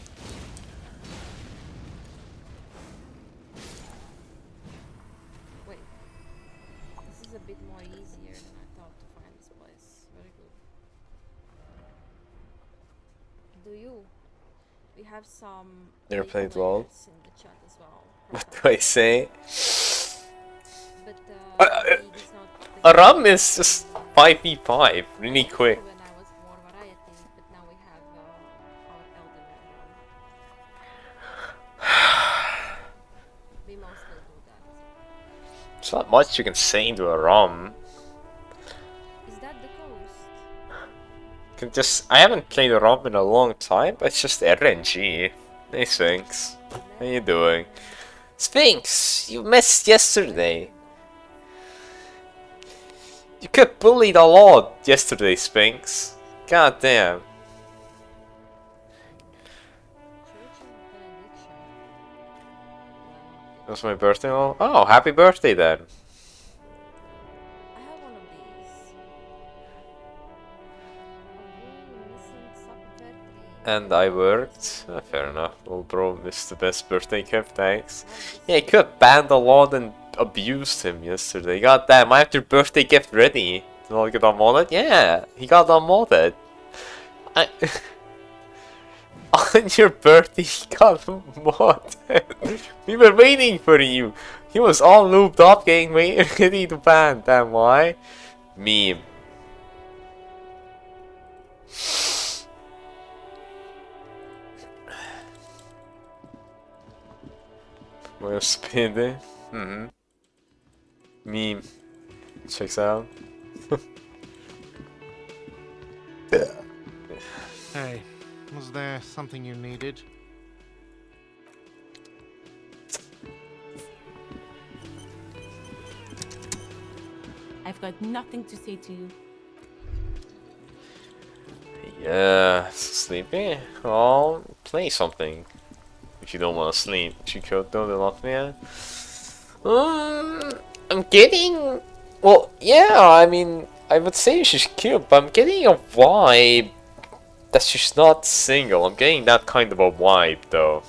Wait. This is a bit more easier than I thought to find this place. Very good. Do you? We have some. Never League played LOL. players in the chat as well. What do I say? But League is not the ROM is just 5v5, really quick. when I was more variety, but now we have our Elden Ring. We mostly do that. There's not much you can say into a ROM. Is that the coast? I haven't played a ROM in a long time, but it's just RNG. Hey Sphinx. How you doing? Sphinx, you missed yesterday. You got bullied a lot yesterday, Sphinx. God damn. It was my birthday. Oh, happy birthday then. I have one of these. And I worked. Fair enough. Well, bro, missed the best birthday gift, thanks. Yeah, you could have banned a lot and abused him yesterday. God damn, I have your birthday gift ready. Did I get unmodded? Yeah, he got unmodded. On your birthday, he got modded. We were waiting for you. He was all looped up, getting ready to ban. Damn, why? Meme. Way of speed. Meme. Checks out. Hey, was there something you needed? I've got nothing to say to you. Yeah, sleepy? I'll play something. If you don't want to sleep, you could do the Latvia. I'm getting. Well, yeah, I mean, I would say she's cute, but I'm getting a vibe that she's not single. I'm getting that kind of a vibe, though.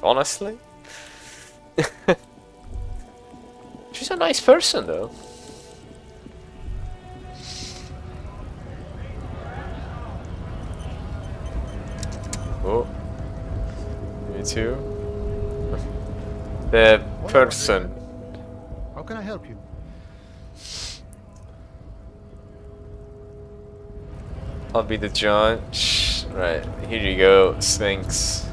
Honestly. She's a nice person, though. Oh. Me too. The person. How can I help you? I'll be the judge. Right, here you go, Sphinx.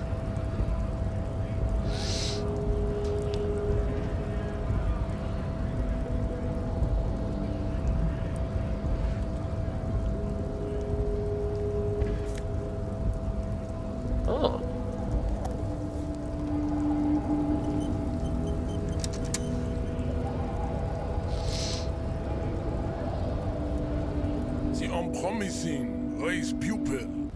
Oh. The unpromising race pupil.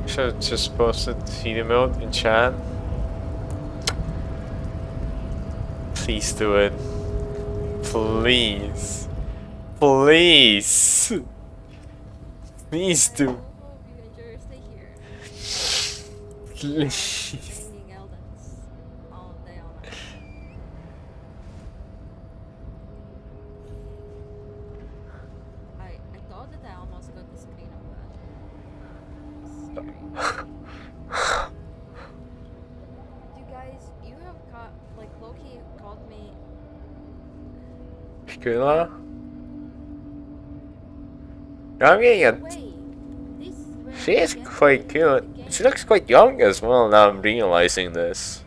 Should have just posted feed emote in chat. Please do it. Please. Please. Please do. Please. did I almost got the screen of that? You guys, you have caught, like, Loki caught me. Skula? I'm getting it. She is quite cute. She looks quite young as well, now I'm realizing this.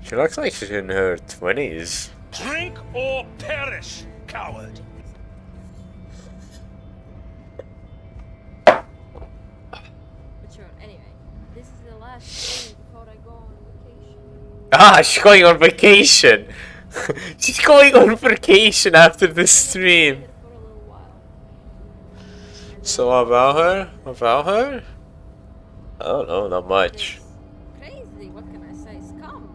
She looks like she's in her 20s. Drink or perish, coward. But sure, anyway, this is the last stream before I go on vacation. Ah, she's going on vacation! She's going on vacation after this stream! So about her? About her? I don't know, not much. Crazy, what can I say? Scum!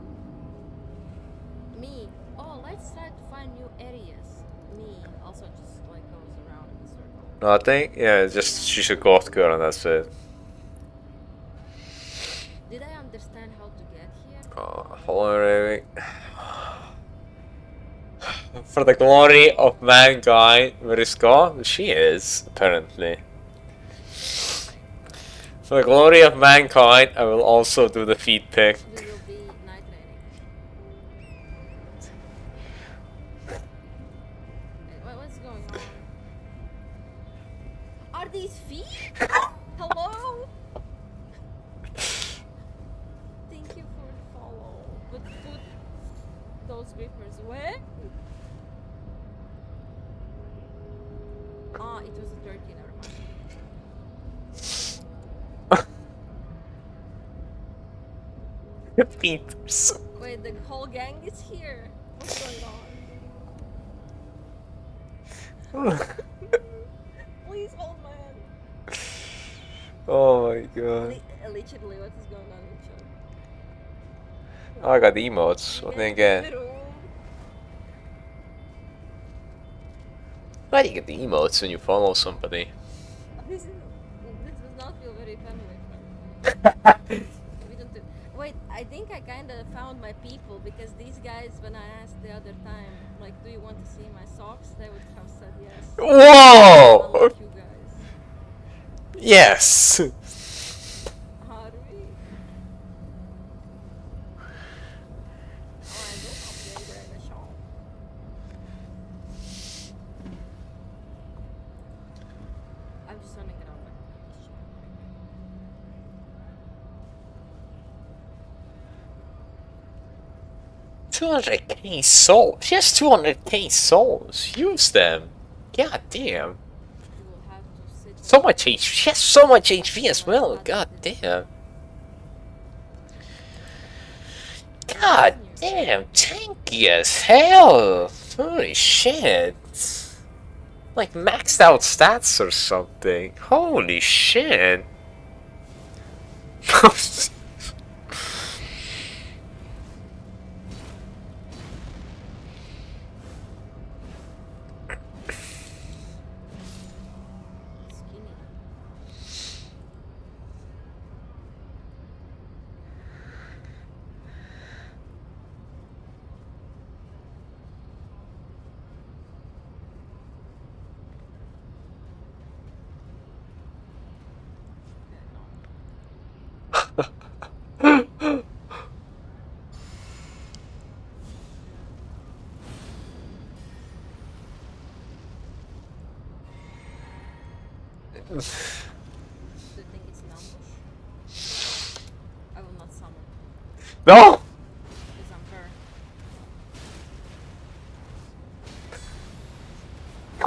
Me, oh, let's try to find new areas. Me also just like goes around in a circle. Nothing? Yeah, just she's a goth girl and that's it. Did I understand how to get here? Hold on, Raven. For the glory of mankind, where is God? She is, apparently. For the glory of mankind, I will also do the feed pick. What's going on? Are these feet? Hello? Thank you for the follow. But put those grippers where? Ah, it was a turkey, never mind. Peepers. Wait, the whole gang is here. What's going on? Please hold my hand. Oh my god. Literally, what is going on with you? Oh, I got the emotes. What then again? Why do you get the emotes when you follow somebody? This does not feel very family friendly. We don't do. Wait, I think I kind of found my people because these guys, when I asked the other time, like, do you want to see my socks? They would have said yes. Whoa! Unlike you guys. Yes! Are we? Oh, I do upgrade in the shop. I'm just running around like this. 200k souls. She has 200k souls. Use them. God damn. So much HP. She has so much HP as well. God damn. God damn. Tanky as hell. Holy shit. Like maxed out stats or something. Holy shit. Do you think it's an ambush? I will not summon. No! Because I'm her.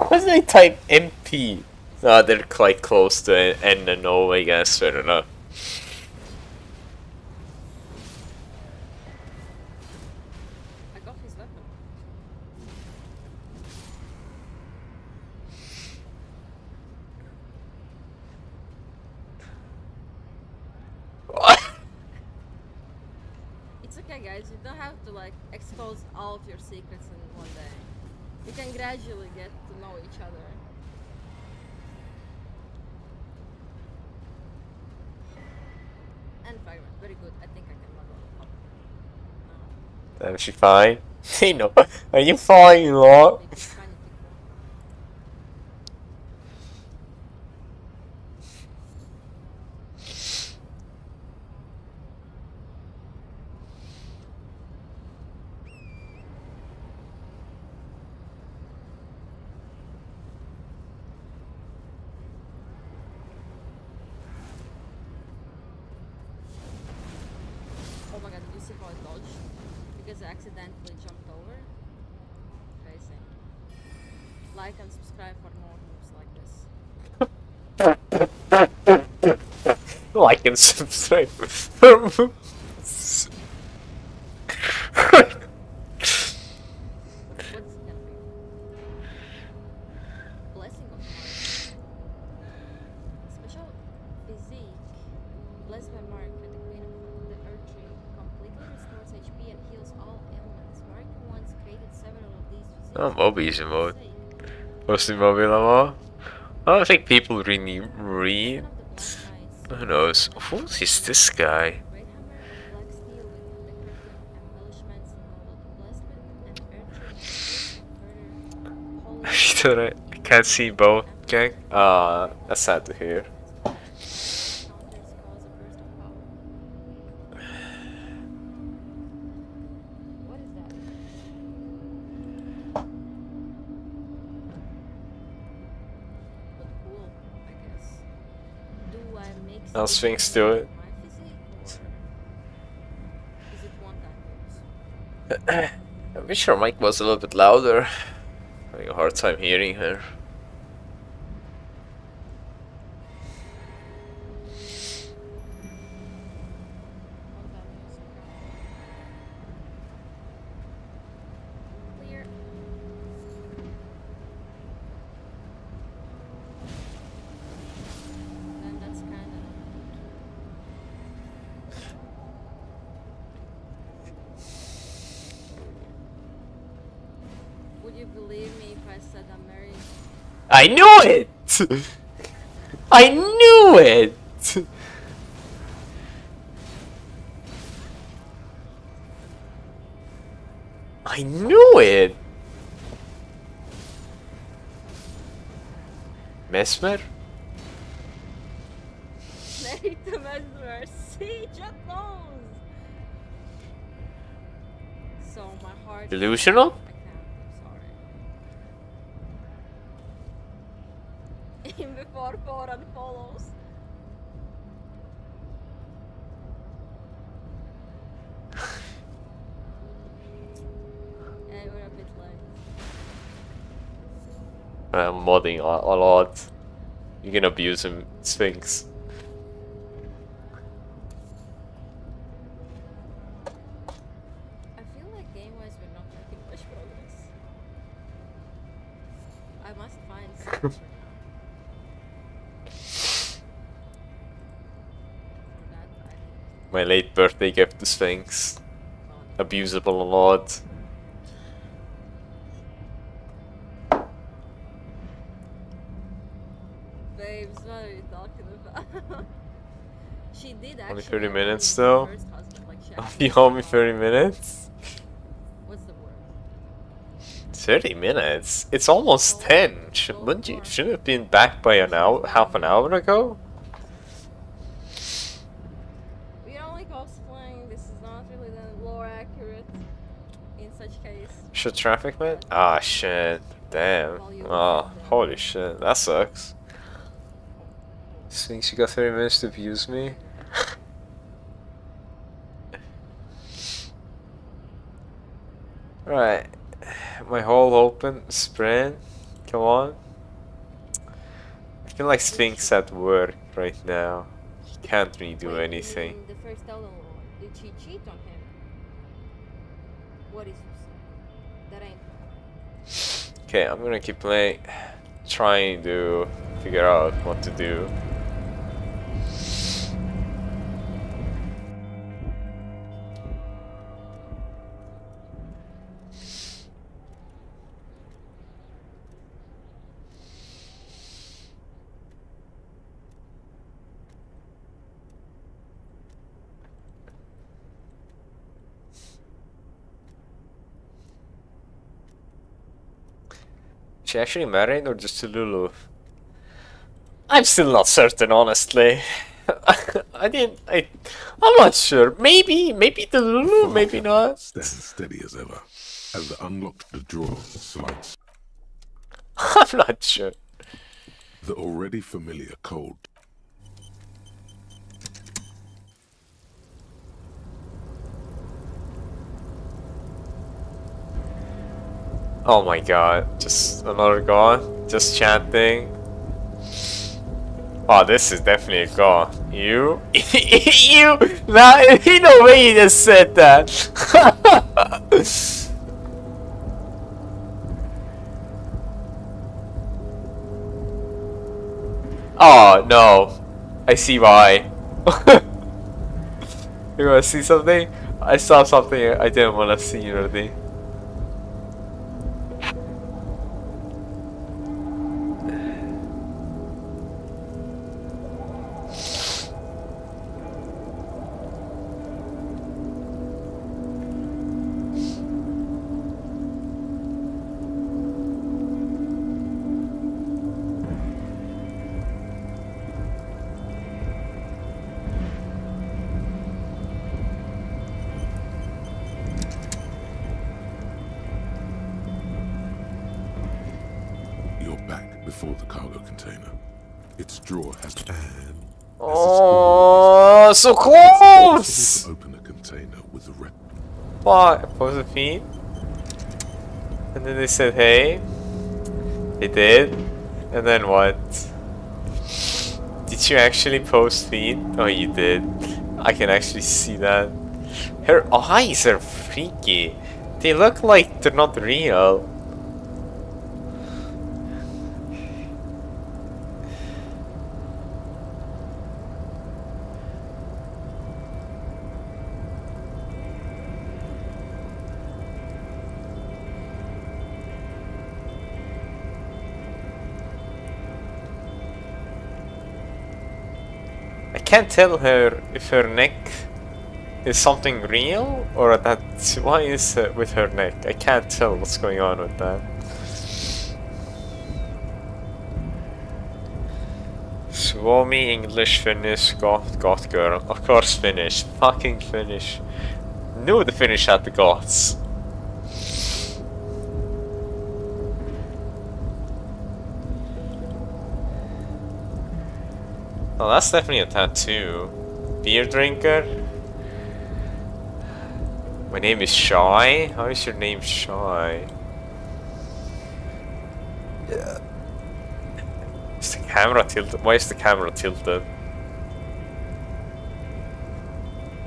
Why did they type MP? No, they're quite close to N and O, I guess. I don't know. I got his weapon. It's okay, guys. You don't have to like expose all of your secrets in one day. You can gradually get to know each other. And fragment, very good. I think I can level up. Is she fine? Hey, no. Are you fine, Lord? because I accidentally jumped over. Crazy. Like and subscribe for more moves like this. Like and subscribe. What's gonna be? Blessing of Mark. Special physique. Blessed by Mark with the Queen of the Earth Tree. Completely restores HP and heals all ailments. Mark once created several of these physiques. Oh, Moby's emote. Mostly Moby Lama. I don't think people really read. Who knows? Who is this guy? I can't see both, gang. That's sad to hear. Now Sphinx do it. I wish her mic was a little bit louder. Having a hard time hearing her. Would you believe me if I said I'm married? I knew it! I knew it! I knew it! Mesmer? Married to Mesmer. See, Jet knows. So my heart. Delusional? In before 4 unfollows. Yeah, we're a bit late. I'm modding a lot. You can abuse him, Sphinx. I feel like game-wise we're not making much progress. I must find something. My late birthday gift to Sphinx. Abusable a lot. Babes, what are you talking about? She did actually. Only 30 minutes her though? first husband, like, she Only actually only saw 30 him. minutes? What's the word? 30 minutes? It's almost 10. Shouldn't you have been back by an hour, half an hour ago? We're only cosplaying. This is not really the lore accurate in such case. Shit, traffic man? Ah, shit. Damn. Oh, holy shit. That sucks. Sphinx, you got 30 minutes to abuse me? Right. My hole open. Sprint. Come on. I feel like Sphinx at work right now. He can't really do anything. The first Elden Lord, did she cheat on him? What is you say? That ain't. Okay, I'm gonna keep playing. Trying to figure out what to do. She actually married or just to Lulu? I'm still not certain, honestly. I'm not sure. Maybe the Lulu, maybe not. Stand steady as ever, as the unlocked the drawer slides. I'm not sure. The already familiar code. Oh my god, just another god, just chanting. Oh, this is definitely a god. You? You? Nah, ain't no way you just said that. Oh, no. I see why. You wanna see something? I saw something I didn't wanna see already. You're back before the cargo container. Its drawer has and Oh, so close! open a container with the red. What? Post a feed? And then they said, hey. They did. And then what? Did you actually post feed? Oh, you did. I can actually see that. Her eyes are freaky. They look like they're not real. I can't tell her if her neck is something real or that's why is it with her neck. I can't tell what's going on with that. Suomi, English, Finnish, goth girl. Of course Finnish. Fucking Finnish. Knew the Finnish had the goths. Oh, that's definitely a tattoo. Beer drinker? My name is Shy? How is your name Shy? Yeah. Is the camera tilted? Why is the camera tilted?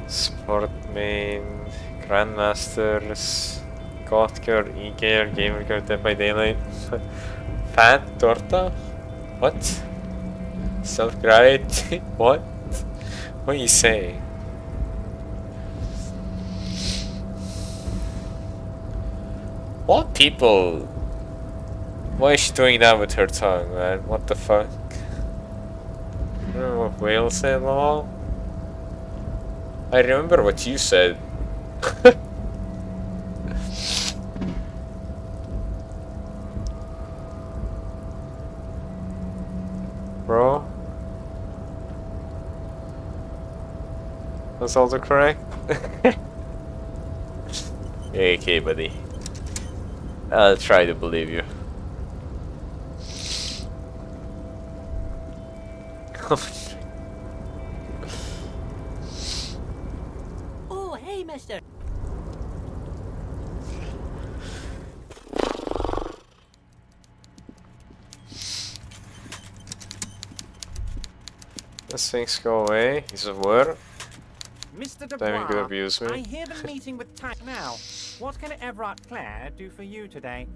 Sportmain, Grandmasters, Goth Girl, E-Gear, Gamer Girl, Dead by Daylight. Fat Torta? What? Self-grade? What? What are you saying? What people? Why is she doing that with her tongue, man? What the fuck? Remember what Whale said, lol? I remember what you said. Bro? That's also correct? Okay, buddy. I'll try to believe you. Oh, hey, mister. These things go away. He's a word. Mr. Don't even Dubois, abuse me. I hear the meeting with Ty now. What can Everard Clare do for you today?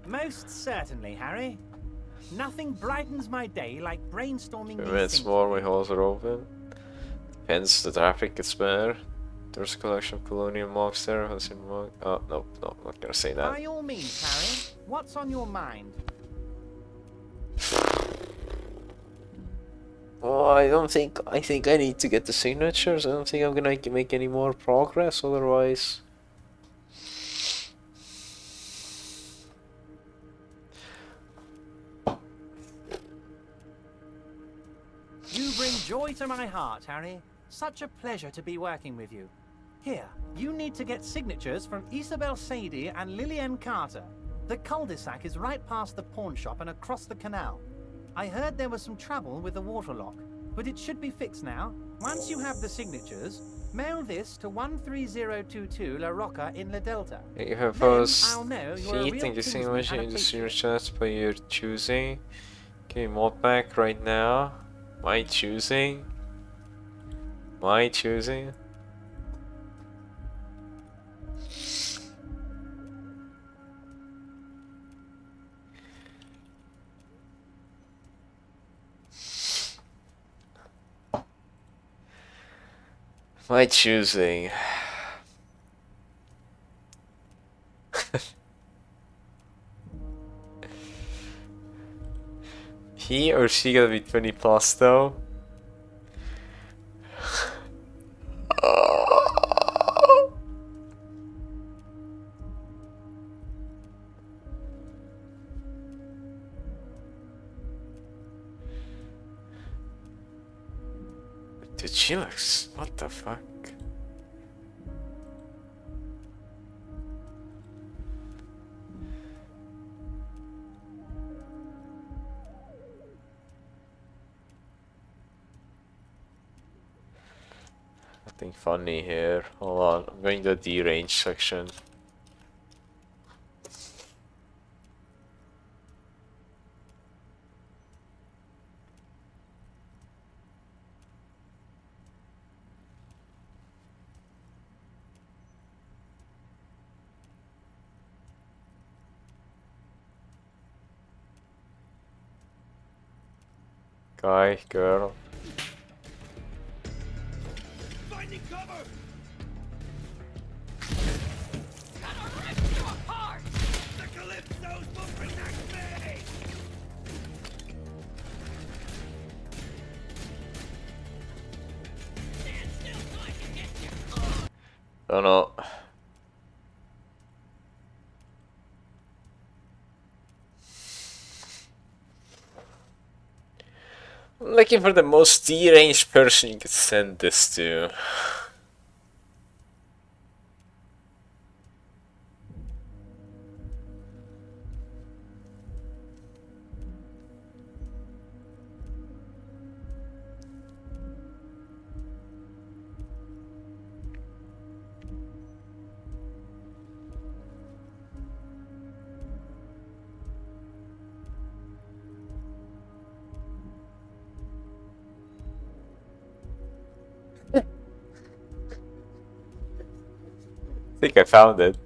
Most certainly, Harry. Nothing brightens my day like brainstorming these Minutes things. more, my halls are open. Hence, the traffic gets better. There's a collection of colonial marks there. Oh, no, I'm not gonna say that. By all means, Harry. What's on your mind? Oh, I think I need to get the signatures. I don't think I'm gonna make any more progress otherwise. You bring joy to my heart, Harry. Such a pleasure to be working with you. Here, you need to get signatures from Isabel Sadie and Lillian Carter. The cul-de-sac is right past the pawn shop and across the canal. I heard there was some trouble with the water lock, but it should be fixed now. Once you have the signatures, Mail this to 13022 La Rocca in La Delta. You have Then us I'll know you're a feet real and guessing kinsman emoji and a in the patriot. senior chest by your choosing. Okay, mod pack right now. My choosing. My choosing. My choosing. He or she gotta be 20 plus though. Dude, she looks. What the fuck? Nothing funny here. Hold on, I'm going to the D-range section. Guy, girl. Finding cover! The Calypsos will protect me! Don't know. I'm looking for the most deranged person you could send this to. I think I found it.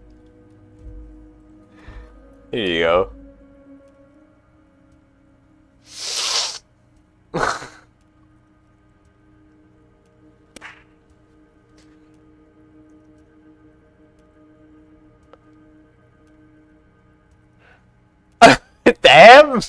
Here you go. Damn!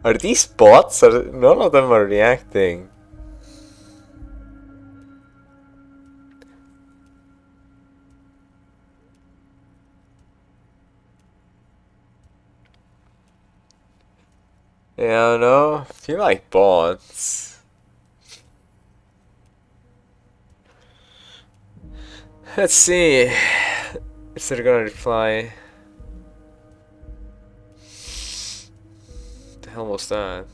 Are these bots? Or none of them are reacting. Yeah, no, I feel like bots. Let's see if they're gonna reply. What the hell was that?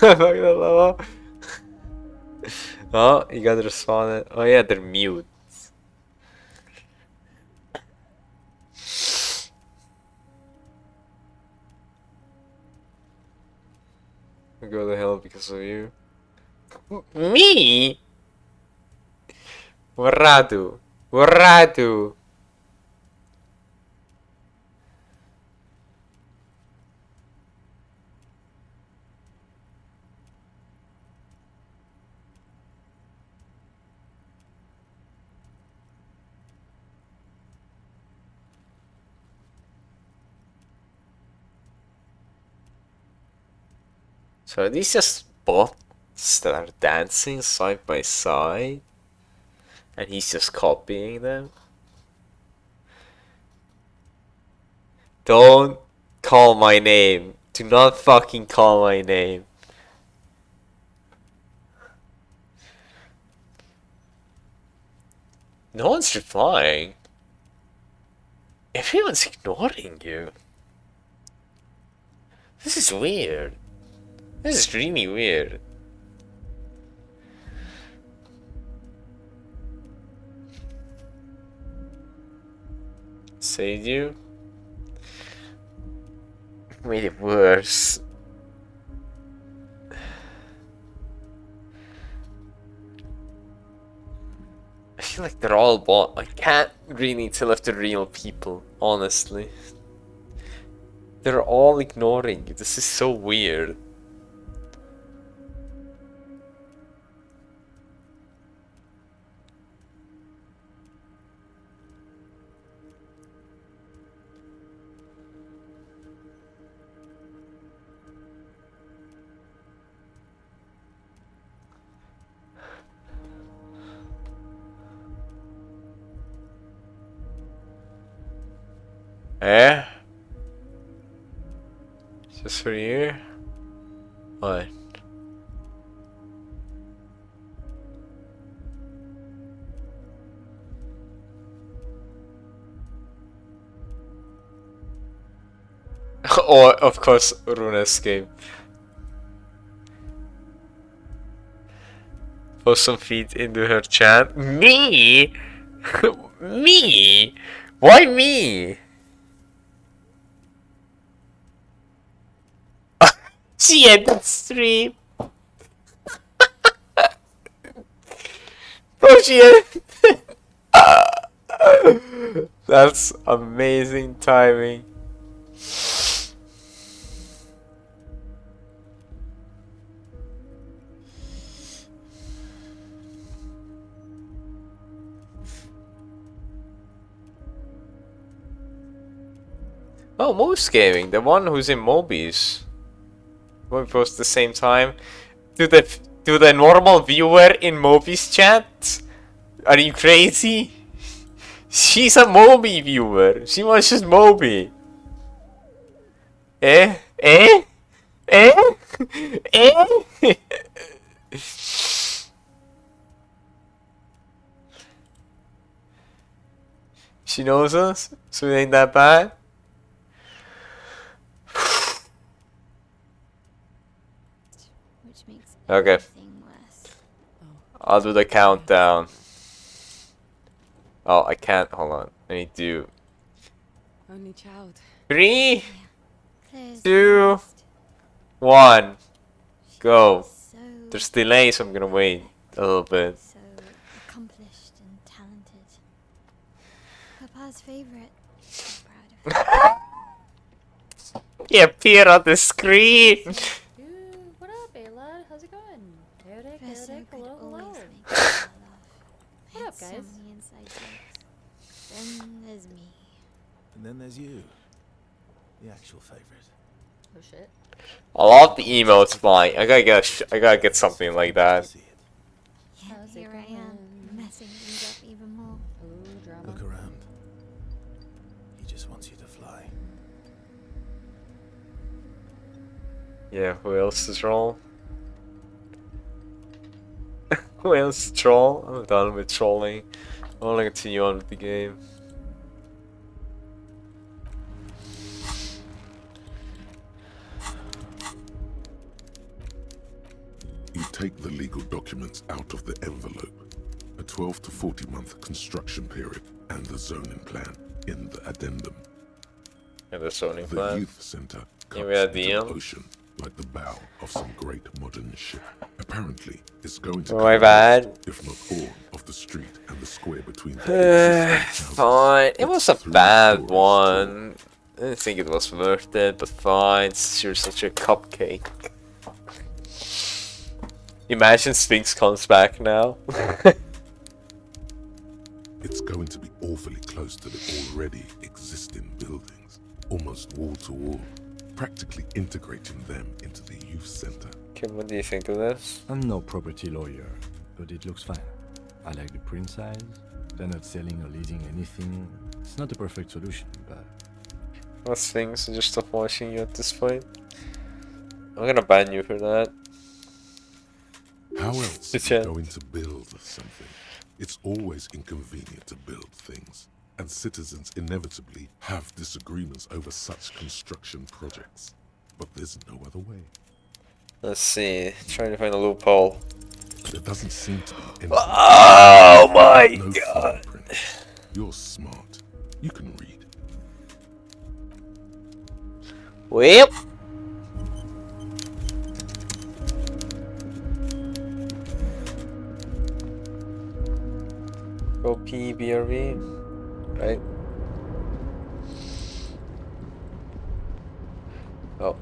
I'm not gonna lie. Oh, you gotta respond. Oh yeah, they're mute. I go to hell because of you. Me? Warrado. Warrado. So are these just bots that are dancing side by side? And he's just copying them? Don't call my name. Do not fucking call my name. No one's replying. Everyone's ignoring you. This is weird. This is really weird. Saved you? Made it worse. I feel like they're all bot. I can't really tell if they're real people, honestly. They're all ignoring you. This is so weird. Eh? Just for you? What? Or, of course, RuneScape. Post some feed into her chat. Me? Me? Why me? She ended stream. Bro, she ended. That's amazing timing. Oh, Moose Gaming, the one who's in Mobies. We post at the same time. To the normal viewer in Mobies chat? Are you crazy? She's a Moby viewer. She watches Moby. Eh? Eh? Eh? Eh? She knows us, so it ain't that bad. Okay. I'll do the countdown. Oh, I can't. Hold on. I need to. Only child. 3, 2, 1. Go. There's delay, so I'm gonna wait a little bit. So accomplished and talented. Papa's favorite. I'm proud of him. You appear on the screen. What up, Ayla? How's it going? Eric, hello, hello. What up, guys? Then there's me. And then there's you. The actual favorite. Oh shit. I love the emotes flying. I gotta get something like that. Here I am, messing things up even more. Look around. He just wants you to fly. Yeah, who else is troll? Who else is troll? I'm done with trolling. I wanna continue on with the game. You take the legal documents out of the envelope, a 12 to 40 month construction period, and the zoning plan in the addendum. And the zoning The plan. youth center Here cuts we are, into DM. the ocean like the bow of some great modern ship. Apparently, it's going to My cover bad. most, if not all, of the street and the square between the existing houses. Fine. It was a It's 3 bad stories one. I didn't think it was worth it, but fine. You're such a cupcake. Imagine Sphinx comes back now. It's going to be awfully close to the already existing buildings, almost wall to wall. practically integrating them into the youth center. Kim, what do you think of this? I'm no property lawyer, but it looks fine. I like the print size. They're not selling or leasing anything. It's not a perfect solution, but... What's things? I just stop watching you at this point. I'm gonna ban you for that. How else is it going to build something? It's always inconvenient to build things, and citizens inevitably have disagreements over such construction projects. But there's no other way. Let's see. Trying to find a loophole. There doesn't seem to be any. Oh my no god! fingerprint. You're smart. You can read. Well. Go PBRV, right? Oh.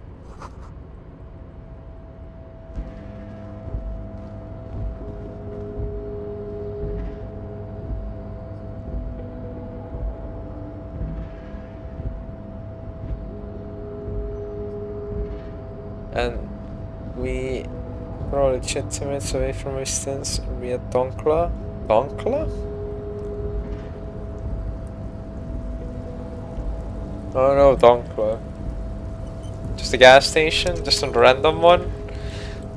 And we probably 20 minutes away from Resistance. We at Donkla. Donkla? Oh no, Donkla. Just a gas station? Just a random one?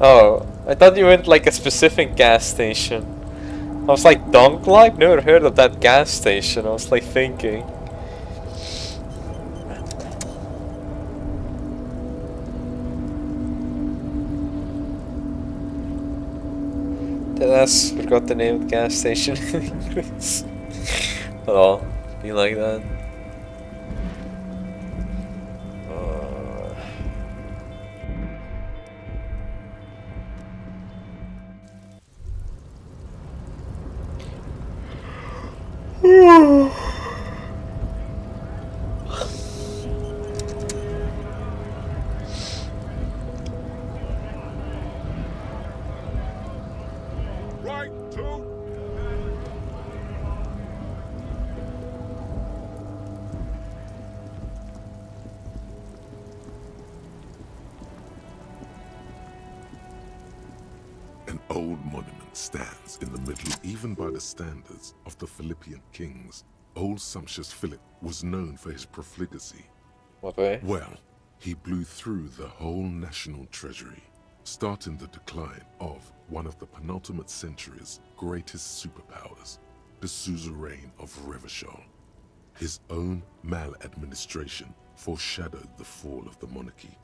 Oh, I thought you meant like a specific gas station. I was like, Donkla? I've never heard of that gas station. I was like thinking. Deadass forgot the name of the gas station in English. Oh, be like that. Right, two. An old monument stands in the middle, even by the standards of the Philippian kings. Old sumptuous Philip was known for his profligacy. What way? Well, he blew through the whole national treasury, starting the decline of one of the penultimate century's greatest superpowers, the suzerain of Revachol. His own maladministration foreshadowed the fall of the monarchy.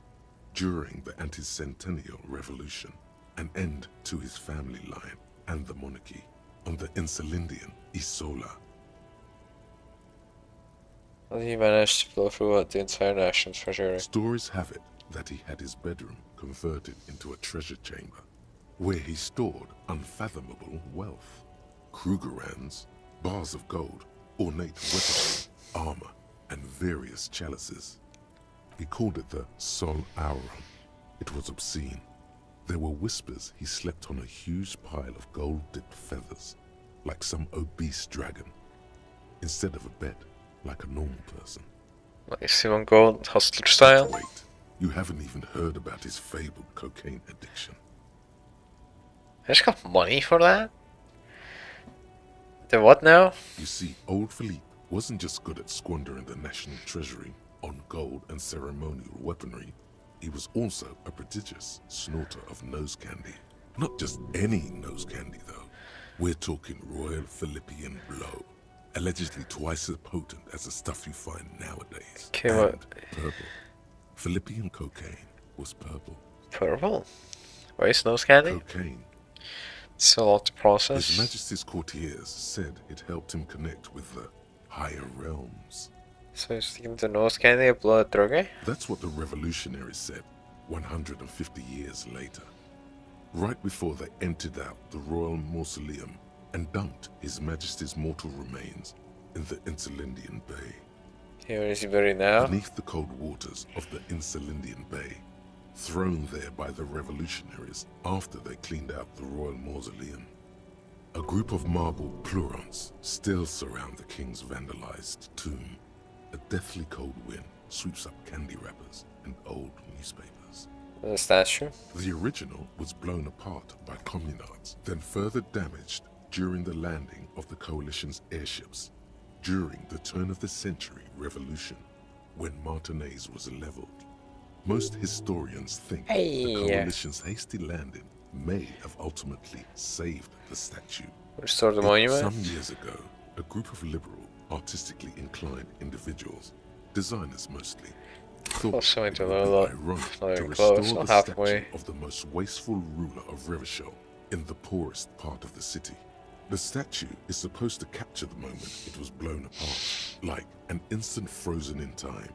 During the anti-centennial revolution, an end to his family line and the monarchy on the Insulindian Isola. How did he manage to blow through the entire national treasury? Stories have it that he had his bedroom converted into a treasure chamber, where he stored unfathomable wealth. Krugerrands, bars of gold, ornate weaponry, armor, and various chalices. He called it the Sol Auron. It was obscene. There were whispers he slept on a huge pile of gold-dipped feathers, like some obese dragon, instead of a bed, like a normal person. Like Simon Gold, hustler style? Wait, you haven't even heard about his fabled cocaine addiction. I just got money for that? The what now? You see, old Philippe wasn't just good at squandering the national treasury on gold and ceremonial weaponry. He was also a prodigious snorter of nose candy. Not just any nose candy, though. We're talking Royal Philippian Blow, allegedly twice as potent as the stuff you find nowadays. Okay, and what? purple. Philippian cocaine was purple. Purple? Why is nose candy? Cocaine. It's a lot to process. His Majesty's courtiers said it helped him connect with the higher realms. So he's thinking the nose candy a blood drug, eh? That's what the revolutionaries said 150 years later. Right before they emptied out the royal mausoleum and dumped His Majesty's mortal remains in the Insulindian Bay. Here is he buried now? Beneath the cold waters of the Insulindian Bay, thrown there by the revolutionaries after they cleaned out the royal mausoleum. A group of marble pleurons still surround the king's vandalized tomb. A deathly cold wind sweeps up candy wrappers and old newspapers. The statue? The original was blown apart by communards, then further damaged during the landing of the Coalition's airships during the turn-of-the-century revolution, when Martinez was leveled. Most historians think the Coalition's hasty landing may have ultimately saved the statue. Restore the monument? Some years ago, a group of liberal, artistically inclined individuals, designers mostly, thought it would be ironic to restore the statue of the most wasteful ruler of Revachol in the poorest part of the city. The statue is supposed to capture the moment it was blown apart, like an instant frozen in time,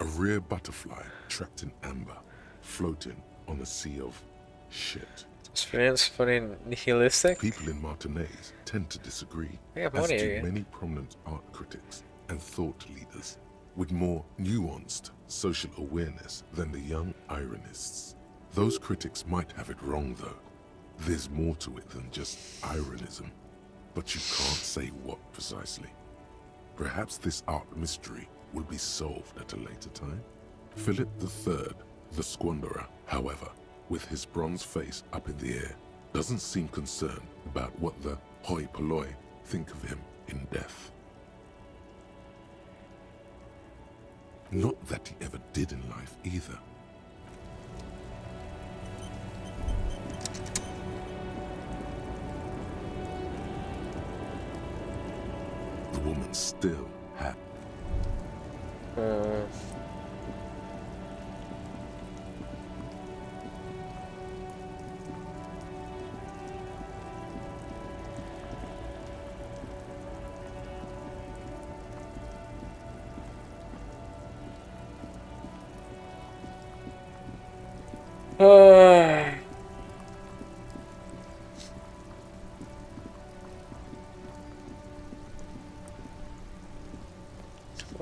a rare butterfly trapped in amber, floating on a sea of shit. Experience very nihilistic? People in Martinez tend to disagree, as do many prominent art critics and thought leaders with more nuanced social awareness than the young ironists. Those critics might have it wrong though. There's more to it than just ironism, but you can't say what precisely. Perhaps this art mystery will be solved at a later time. Philip III, the Squanderer, however, with his bronze face up in the air, doesn't seem concerned about what the hoi polloi think of him in death. Not that he ever did in life either. The woman still had.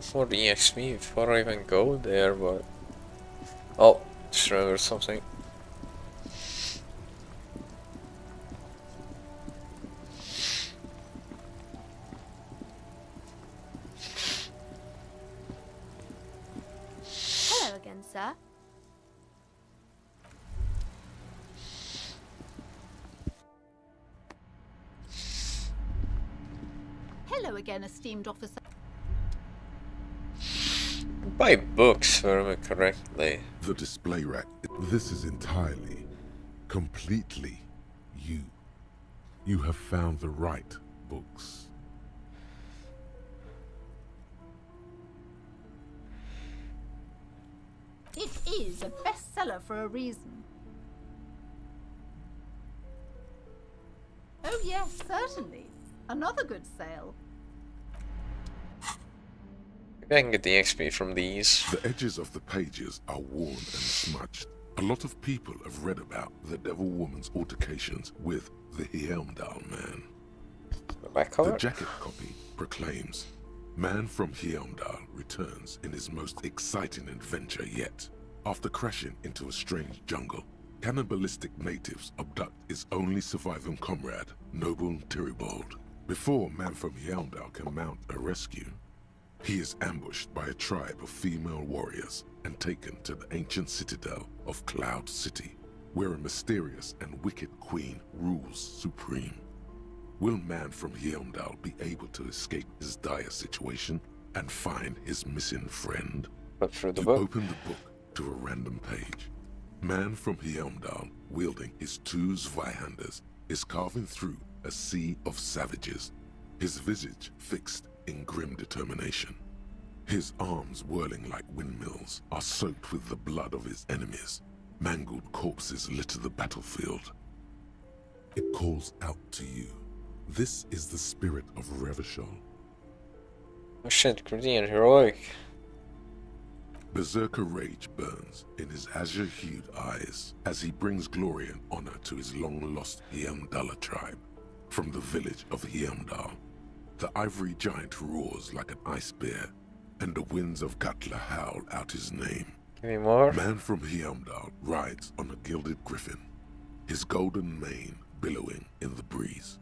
For the EXP before I even go there, but oh, just remembered something. Hello again, sir. Hello again, esteemed officer. Buy books, if I remember correctly. The display rack. This is entirely, completely you. You have found the right books. It is a bestseller for a reason. Oh yes, certainly. Another good sale. Maybe I can get the XP from these. The edges of the pages are worn and smudged. A lot of people have read about the Devil Woman's altercations with the Helmdall man. The jacket copy proclaims, "Man from Helmdall returns in his most exciting adventure yet. After crashing into a strange jungle, cannibalistic natives abduct his only surviving comrade, Noble Tyribald. Before Man from Helmdall can mount a rescue, he is ambushed by a tribe of female warriors and taken to the ancient citadel of Cloud City, where a mysterious and wicked queen rules supreme. Will Man from Helmdall be able to escape his dire situation and find his missing friend?" But through the you book. open the book to a random page. Man from Helmdall, wielding his two Zweihanders, is carving through a sea of savages, his visage fixed in grim determination. His arms, whirling like windmills, are soaked with the blood of his enemies. Mangled corpses litter the battlefield. It calls out to you. This is the spirit of Revachol. Oh shit, gritty and heroic. Berserker rage burns in his azure-hued eyes as he brings glory and honor to his long-lost Helmdaller tribe. From the village of Helmdall, the ivory giant roars like an ice bear, and the winds of Gatla howl out his name. Give me more. Man from Helmdall rides on a gilded griffin, his golden mane billowing in the breeze.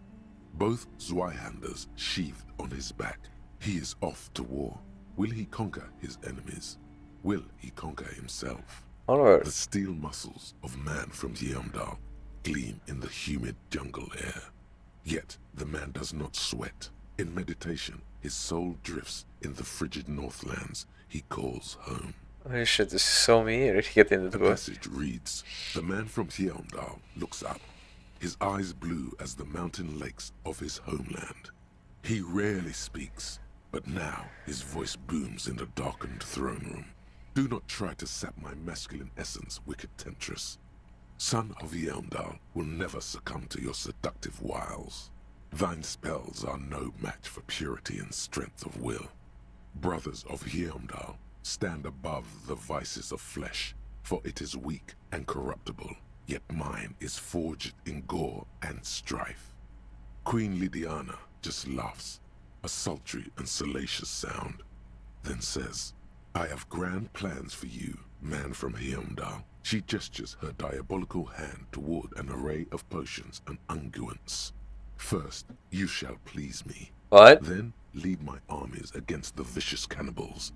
Both Zweihanders sheathed on his back. He is off to war. Will he conquer his enemies? Will he conquer himself? Onward. The steel muscles of man from Heimdall gleam in the humid jungle air. Yet the man does not sweat. In meditation, his soul drifts in the frigid northlands he calls home. Holy shit, this is so weird. Get into the book. Passage reads, the man from Heimdall looks up, his eyes blue as the mountain lakes of his homeland. He rarely speaks, but now his voice booms in the darkened throne room. Do not try to sap my masculine essence, wicked temptress. Son of Heimdall will never succumb to your seductive wiles. Thine spells are no match for purity and strength of will. Brothers of Heimdall, stand above the vices of flesh, for it is weak and corruptible, yet mine is forged in gore and strife. Queen Lydiana just laughs, a sultry and salacious sound, then says, I have grand plans for you, man from Heimdall. She gestures her diabolical hand toward an array of potions and unguents. First, you shall please me. What? Then lead my armies against the vicious cannibals.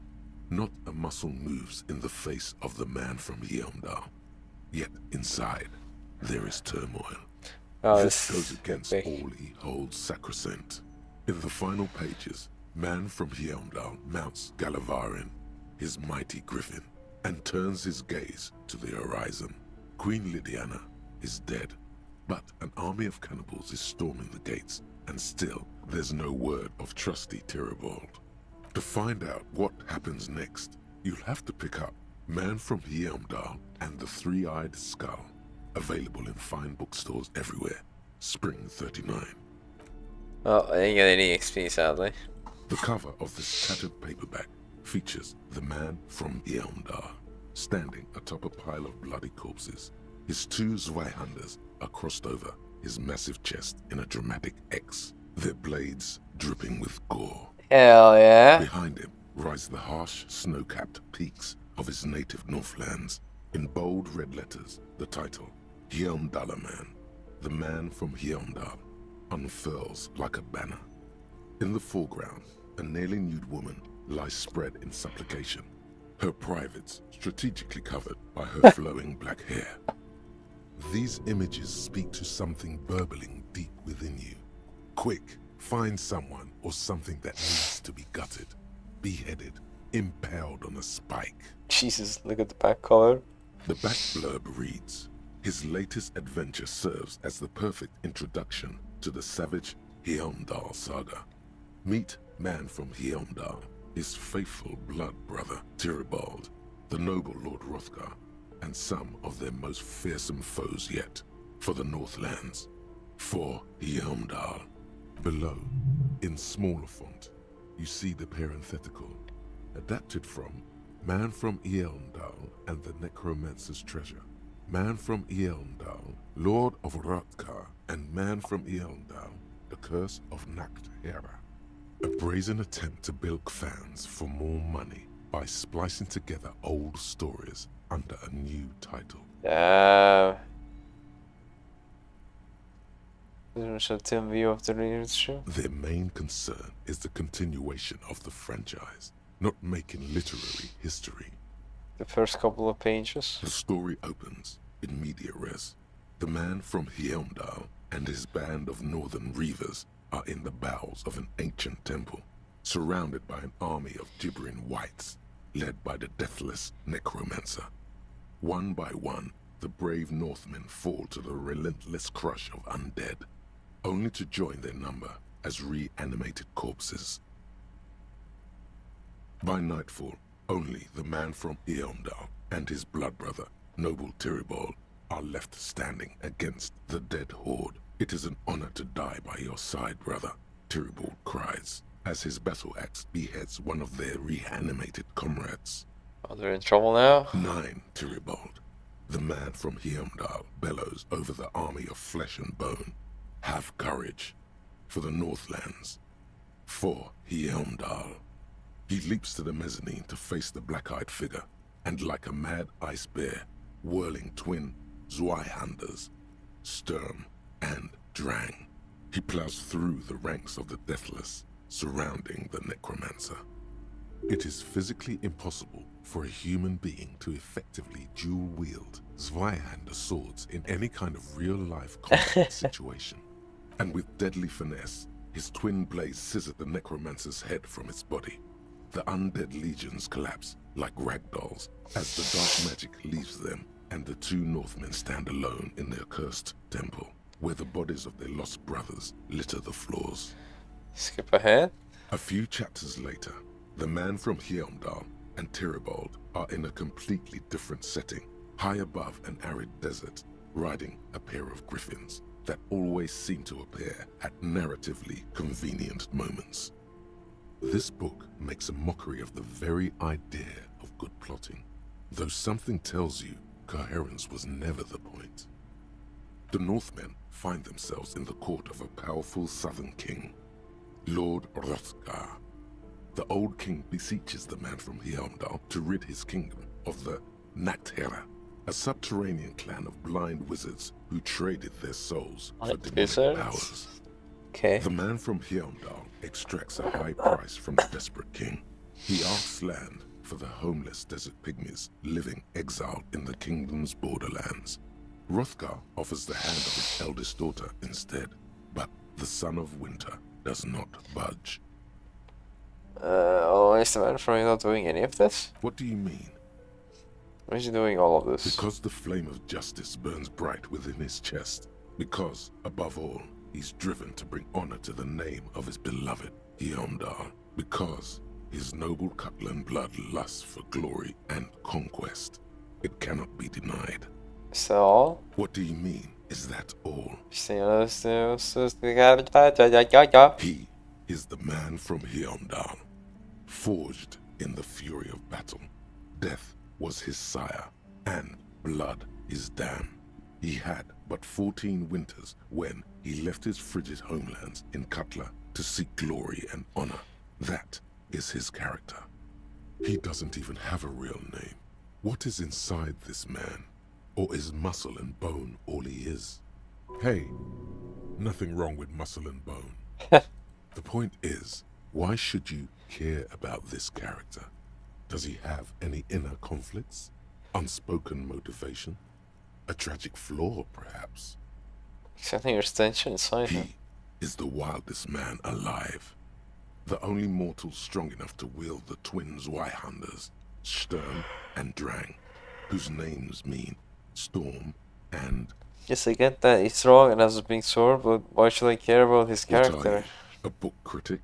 Not a muscle moves in the face of the man from Heimdall. Yet inside, there is turmoil. This goes against all he holds sacrosanct. In the final pages, man from Heimdall mounts Galavarin, his mighty griffin, and turns his gaze to the horizon. Queen Lydiana is dead, but an army of cannibals is storming the gates, and still there's no word of trusty Tyribald. To find out what happens next, you'll have to pick up Man from Heimdall and the Three-Eyed Skull, available in fine bookstores everywhere. Spring 39. Oh, I didn't get any XP, sadly. The cover of this tattered paperback features the man from Heimdall, standing atop a pile of bloody corpses. His two Zweihanders are crossed over his massive chest in a dramatic X, their blades dripping with gore. Hell yeah. Behind him rise the harsh, snow-capped peaks of his native Northlands. In bold red letters, the title, Heimdallar Man, the man from Heimdall, unfurls like a banner. In the foreground, a nearly nude woman lies spread in supplication, her privates strategically covered by her flowing black hair. These images speak to something burbling deep within you. Quick, find someone or something that needs to be gutted, beheaded, impaled on a spike. Jesus, look at the back cover. The back blurb reads, his latest adventure serves as the perfect introduction to the savage Heimdall saga. Meet man from Heimdall, his faithful blood brother Tyribald, the noble Lord Hrothgar, and some of their most fearsome foes yet, for the Northlands, for Heimdall. Below, in smaller font, you see the parenthetical, adapted from Man from Heimdall and the Necromancer's Treasure, Man from Heimdall, Lord of Hrothgar, and Man from Heimdall, The Curse of Nacht Hera. A brazen attempt to bilk fans for more money by splicing together old stories under a new title. View of the readership. Their main concern is the continuation of the franchise, not making literary history. The first couple of pages. The story opens in media res. The man from Heimdall and his band of northern reavers are in the bowels of an ancient temple, surrounded by an army of gibbering whites, led by the deathless necromancer. One by one, the brave Northmen fall to the relentless crush of undead, only to join their number as reanimated corpses. By nightfall, only the man from Heimdall and his blood brother, noble Tyribald, are left standing against the dead horde. It is an honor to die by your side, brother, Tyribald cries, as his battle axe beheads one of their reanimated comrades. Oh, they're in trouble now? 9, Tyribald. The man from Heimdall bellows over the army of flesh and bone. Have courage, for the Northlands, for Heimdall. He leaps to the mezzanine to face the black-eyed figure, and like a mad ice bear, whirling twin Zweihanders, Sturm and Drang, he plows through the ranks of the deathless, surrounding the necromancer. It is physically impossible for a human being to effectively dual-wield Zweihander swords in any kind of real-life combat situation. And with deadly finesse, his twin blades scissor the necromancer's head from its body. The undead legions collapse like ragdolls as the dark magic leaves them, and the two Northmen stand alone in their cursed temple, where the bodies of their lost brothers litter the floors. Skip ahead. A few chapters later, the man from Heimdall and Tyribald are in a completely different setting, high above an arid desert, riding a pair of griffins that always seem to appear at narratively convenient moments. This book makes a mockery of the very idea of good plotting, though something tells you coherence was never the point. The Northmen find themselves in the court of a powerful southern king, Lord Hrothgar. The old king beseeches the man from Heimdall to rid his kingdom of the Nachtherra, a subterranean clan of blind wizards who traded their souls for demonic powers. Okay. The man from Heimdall extracts a high price from the desperate king. He asks land for the homeless desert pygmies living exiled in the kingdom's borderlands. Hrothgar offers the hand of his eldest daughter instead, but the son of winter does not budge. Is the man from not doing any of this? What do you mean? Why is he doing all of this? Because the flame of justice burns bright within his chest. Because, above all, he's driven to bring honor to the name of his beloved Heimdall. Because his noble Cutland blood lusts for glory and conquest. It cannot be denied. Is that all? What do you mean? Is that all? He is the man from Heimdall, forged in the fury of battle. Death was his sire, and blood his dam. He had but 14 winters when he left his frigid homelands in Cutla to seek glory and honor. That is his character. He doesn't even have a real name. What is inside this man? Or is muscle and bone all he is? Hey, nothing wrong with muscle and bone. The point is, why should you care about this character? Does he have any inner conflicts? Unspoken motivation? A tragic flaw, perhaps? Something tension inside him. He is the wildest man alive. The only mortal strong enough to wield the twin Zweihanders, Sturm and Drang, whose names mean storm and... Yes, I get that he's strong and has a big sword, but why should I care about his What are character? you, a book critic?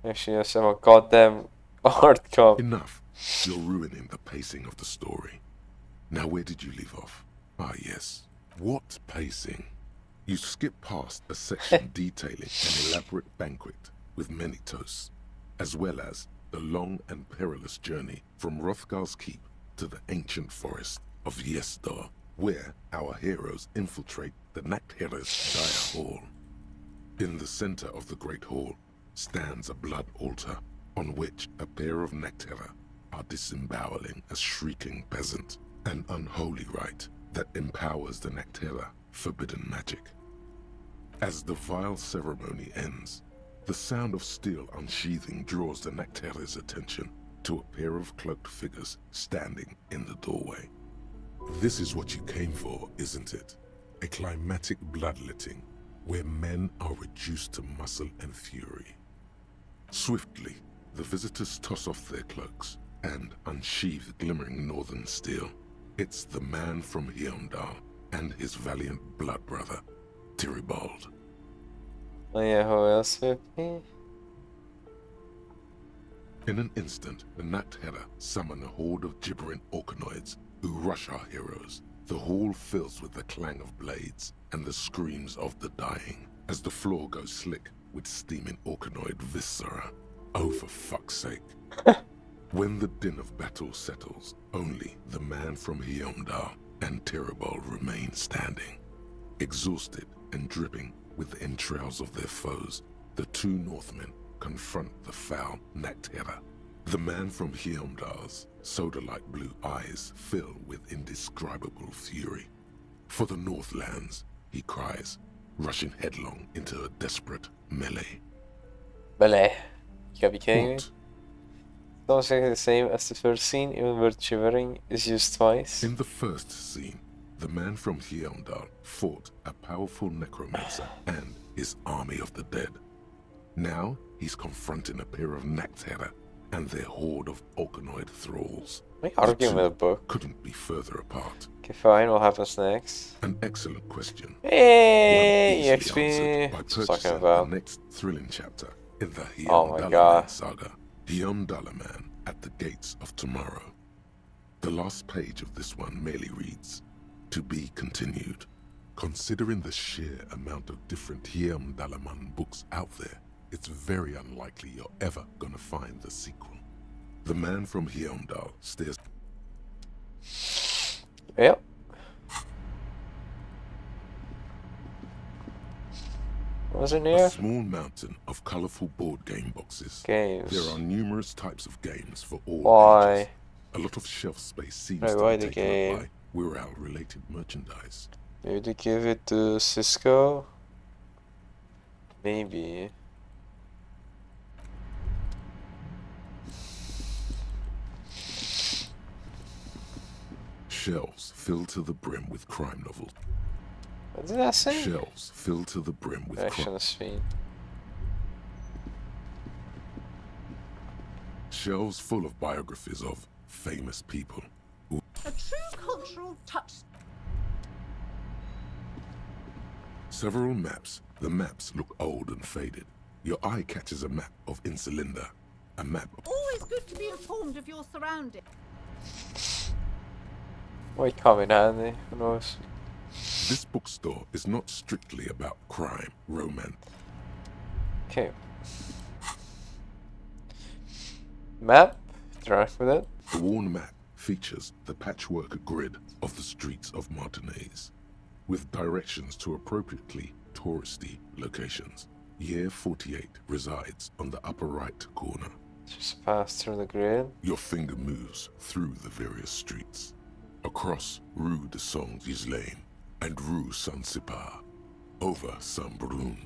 Actually, yes, I'm a goddamn art cop. Enough. You're ruining the pacing of the story. Now where did you leave off? Ah yes. What pacing? You skip past a section detailing an elaborate banquet with many toasts, as well as the long and perilous journey from Hrothgar's keep to the ancient forest of Yesdor, where our heroes infiltrate the Nachtherra's dire hall. In the center of the great hall stands a blood altar, on which a pair of Nachtherra are disemboweling a shrieking peasant, an unholy rite that empowers the Nachtherra forbidden magic. As the vile ceremony ends, the sound of steel unsheathing draws the Nachtherra's attention to a pair of cloaked figures standing in the doorway. This is what you came for, isn't it? A climatic bloodletting where men are reduced to muscle and fury. Swiftly, the visitors toss off their cloaks and unsheathe glimmering northern steel. It's the man from Heimdall and his valiant blood brother, Tyribald. Oh yeah, who else would be? In an instant, the Nachtherra summon a horde of gibbering orcanoids who rush our heroes. The hall fills with the clang of blades and the screams of the dying as the floor goes slick with steaming orcanoid viscera. Oh, for fuck's sake. When the din of battle settles, only the man from Heimdall and Tyribald remain standing. Exhausted and dripping with the entrails of their foes, the two Northmen confront the foul Nachtherra. The man from Heimdall's soda-like blue eyes fill with indescribable fury. For the Northlands, he cries, rushing headlong into a desperate melee. Melee? You gotta be kidding me? What? Not exactly the same as the first scene, even word shivering is used twice. In the first scene, the man from Hyundal fought a powerful necromancer and his army of the dead. Now, he's confronting a pair of Nakterra and their horde of Orkanoid thralls. Am I arguing with a book? Couldn't be further apart. Okay, fine, what happens next? An excellent question. Hey, One easily EXP! answered by What's talking purchasing about? the next thrilling chapter in the Oh my Hyundala God. Man saga, Hyundala Man at the Gates of Tomorrow. The last page of this one merely reads, "To be continued." Considering the sheer amount of different Hyundala Man books out there, it's very unlikely you're ever gonna find the sequel. The man from Hyundal stares. Yep. What's in A here? small mountain of colorful board game boxes. Games. There are numerous types of games for all Why? ages. A lot of shelf space seems Right, to why be the taken game? up by Wirral-related merchandise. Maybe they give it to Cisco? Maybe. Shelves filled to the brim with crime novels. What did I say? Shelves filled to the brim with Action crime. is fiend. Shelves full of biographies of famous people. A true cultural touch. Several maps. The maps look old and faded. Your eye catches a map of Insulinda. A map of... Always good to be informed of your surroundings. Might come in handy, who knows? This bookstore is not strictly about crime, romance. Okay. Map? Interact with it. The worn map features the patchwork grid of the streets of Martinez, with directions to appropriately touristy locations. Year 48 resides on the upper right corner. Just pass through the grid. Your finger moves through the various streets, across Rue de Saint-Ghislain and Rue Saint-Sipar, over Saint-Brun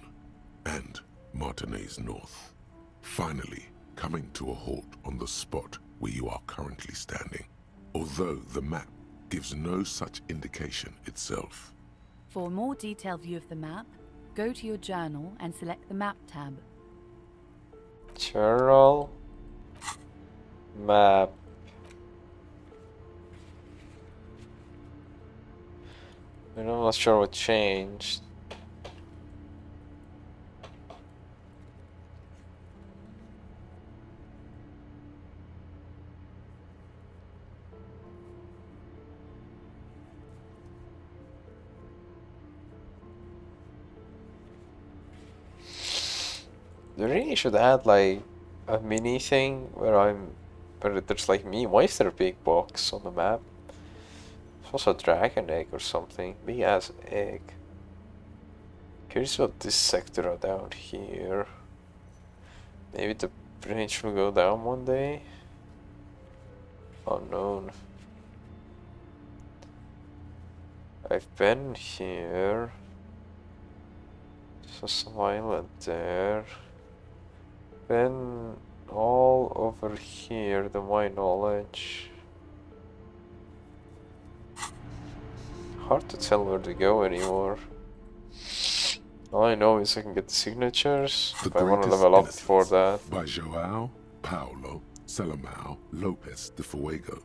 and Martinez North, finally coming to a halt on the spot where you are currently standing, although the map gives no such indication itself. For a more detailed view of the map, go to your journal and select the Map tab. Journal. Map. I'm not sure what changed. They really should add like a mini thing where there's like me. Why is there a big box on the map? It's also a dragon egg or something. Big ass egg. Curious about this sector down here. Maybe the bridge will go down one day. Unknown. I've been here. So some island there. Been all over here, to my knowledge. Hard to tell where to go anymore. All I know is I can get the signatures, The but I want to Greatest level up Innocence for that. by João Paulo Salomão Lopes de Fuego.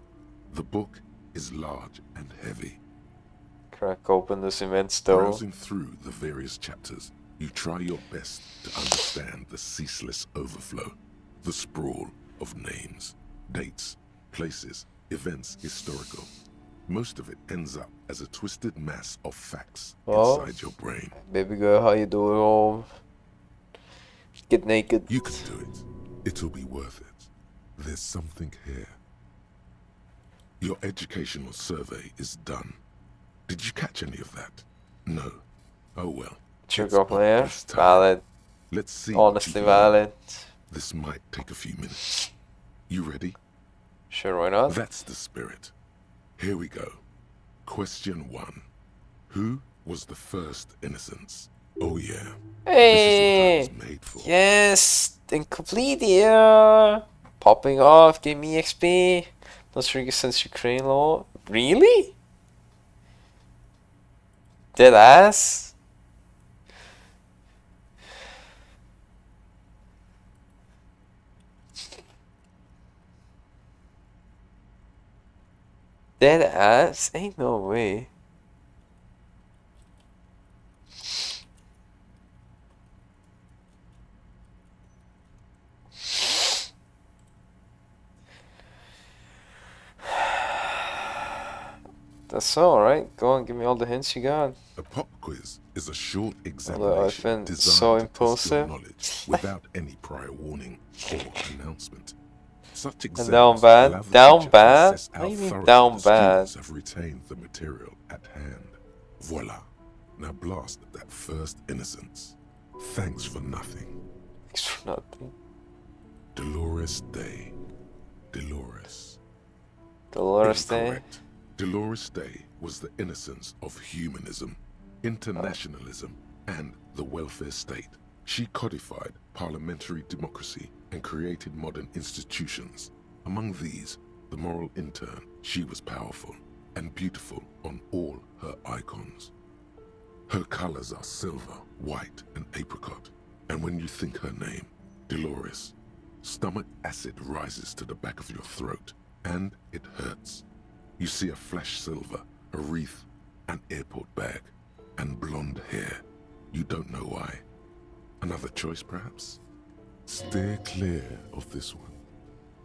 The book is large and heavy. Crack open this immense door. Browsing through the various chapters, you try your best to understand the ceaseless overflow, the sprawl of names, dates, places, events historical. Most of it ends up as a twisted mass of facts Oh. inside your brain. Baby girl, how you doing home? Get naked. You can do it. It'll be worth it. There's something here. Your educational survey is done. Did you catch any of that? No. Oh well. Should It's go about player. this time. Valid. Let's see. what Honestly you learn. valid. This might take a few minutes. You ready? Sure, why not? That's the spirit. Here we go. Question 1. Who was the first innocence? Oh yeah. Hey! Made for. Yes! Encyclopedia! popping off. Give me XP. Let's trigger since Ukraine law. Really? Dead ass? Dead ass? Ain't no way. That's all right. Go on, give me all the hints you got. A pop quiz is a short Although I've examination been designed so to test your impulsive. knowledge without any prior warning or announcement. Such And exams down bad? allow the Down teacher to bad? assess What how do you mean thoroughly down the bad? students have retained the material at hand. Voila. Now blast that first innocence. Thanks for nothing. Thanks for nothing. Dolores Day. Dolores. Dolores Day? Incorrect. Dolores Day was the innocence of humanism, internationalism, and the welfare state. She codified parliamentary democracy and created modern institutions. Among these, the moral intern, she was powerful and beautiful on all her icons. Her colors are silver, white, and apricot. And when you think her name, Dolores, stomach acid rises to the back of your throat, and it hurts. You see a flash silver, a wreath, an airport bag, and blonde hair. You don't know why. Another choice, perhaps? Steer clear of this one.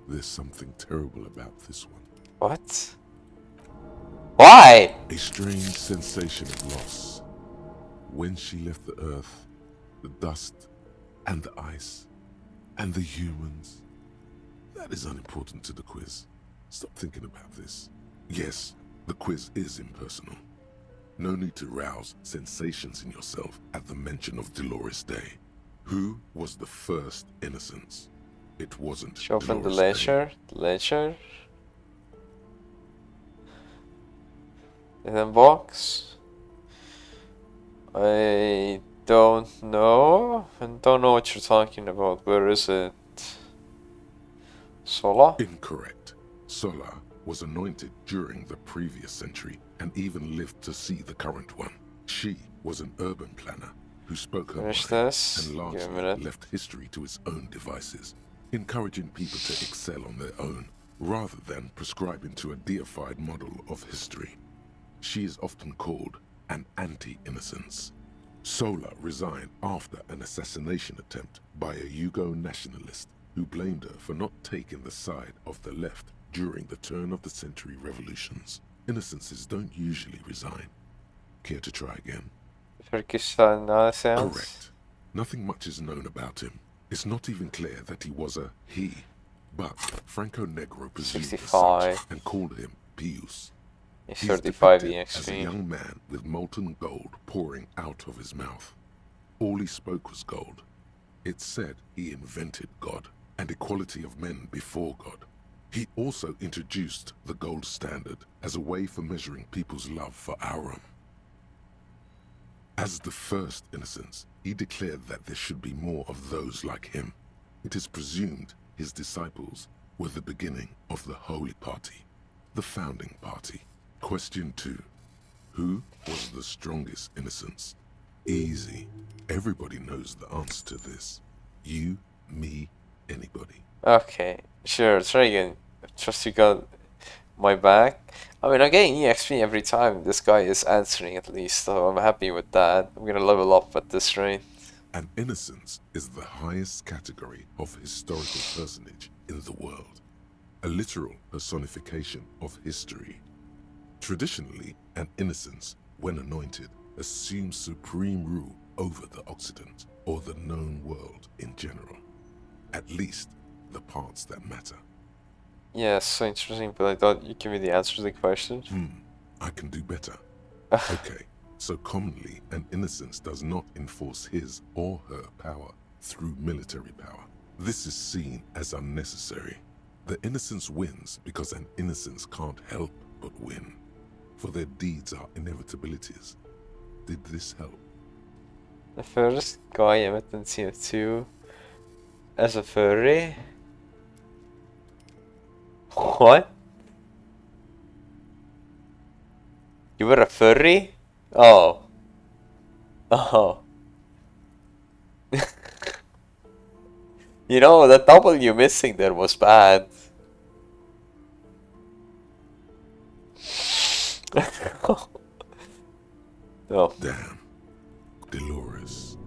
There's something terrible about this one. What? Why? A strange sensation of loss. When she left the earth, the dust, and the ice, and the humans. That is unimportant to the quiz. Stop thinking about this. Yes, the quiz is impersonal. No need to rouse sensations in yourself at the mention of Dolores Day. Who was the first innocence? It wasn't Show from the Dolores Day. ledger. The ledger. Hidden box. I don't know. I don't know what you're talking about. Where is it? Sola? Incorrect. Sola was anointed during the previous century and even lived to see the current one. She was an urban planner who spoke her Finish mind this. and Give me a largely minute. left history to its own devices, encouraging people to excel on their own rather than prescribing to a deified model of history. She is often called an anti-innocence. Sola resigned after an assassination attempt by a Yugo nationalist who blamed her for not taking the side of the left during the turn-of-the-century revolutions. Innocences don't usually resign. Care to try again? Turkish nonsense. Correct. Nothing much is known about him. It's not even clear that he was a he, but Franco Negro presumed as 65. such and called him Pius. He's He's 35 depicted as a EXP. young man with molten gold pouring out of his mouth. All he spoke was gold. It said he invented God and equality of men before God. He also introduced the gold standard as a way for measuring people's love for Aurum. As the first innocence, he declared that there should be more of those like him. It is presumed his disciples were the beginning of the Holy Party, the founding party. Question 2. Who was the strongest innocence? Easy. Everybody knows the answer to this. You, me, anybody. Okay, sure, try again. Trust you got my back. I mean, I'm getting EXP every time this guy is answering at least, so I'm happy with that. I'm gonna level up at this rate. An innocence is the highest category of historical personage in the world, a literal personification of history. Traditionally, an innocence, when anointed, assumes supreme rule over the Occident or the known world in general, at least the parts that matter. Yeah, so interesting, but I thought you'd give me the answer to the question. I can do better. Okay, so commonly an innocence does not enforce his or her power through military power. This is seen as unnecessary. The innocence wins because an innocence can't help but win, for their deeds are inevitabilities. Did this help? The first guy emitting CO2 as a furry. What? You were a furry? Oh. Oh. You know, that W missing there was bad. Oh. Damn. Dolores.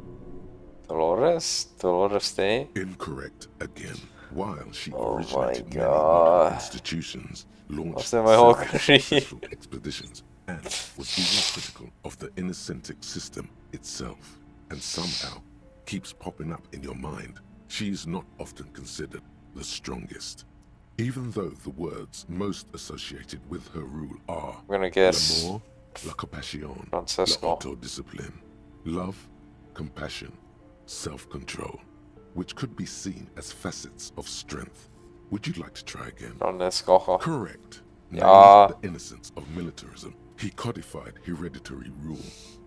Dolores Day? Incorrect again. While she Oh originated my many God. institutions, launched After my whole several career. successful expeditions, and was even critical of the Innocentic system itself, and somehow keeps popping up in your mind, she is not often considered the strongest. Even though the words most associated with her rule are I'm gonna guess l'amour, la compassion, Francesco. l'autodiscipline, love, compassion, self-control, which could be seen as facets of strength. Would you like to try again? Francesco. Correct. Yeah. Named the innocence of militarism, he codified hereditary rule,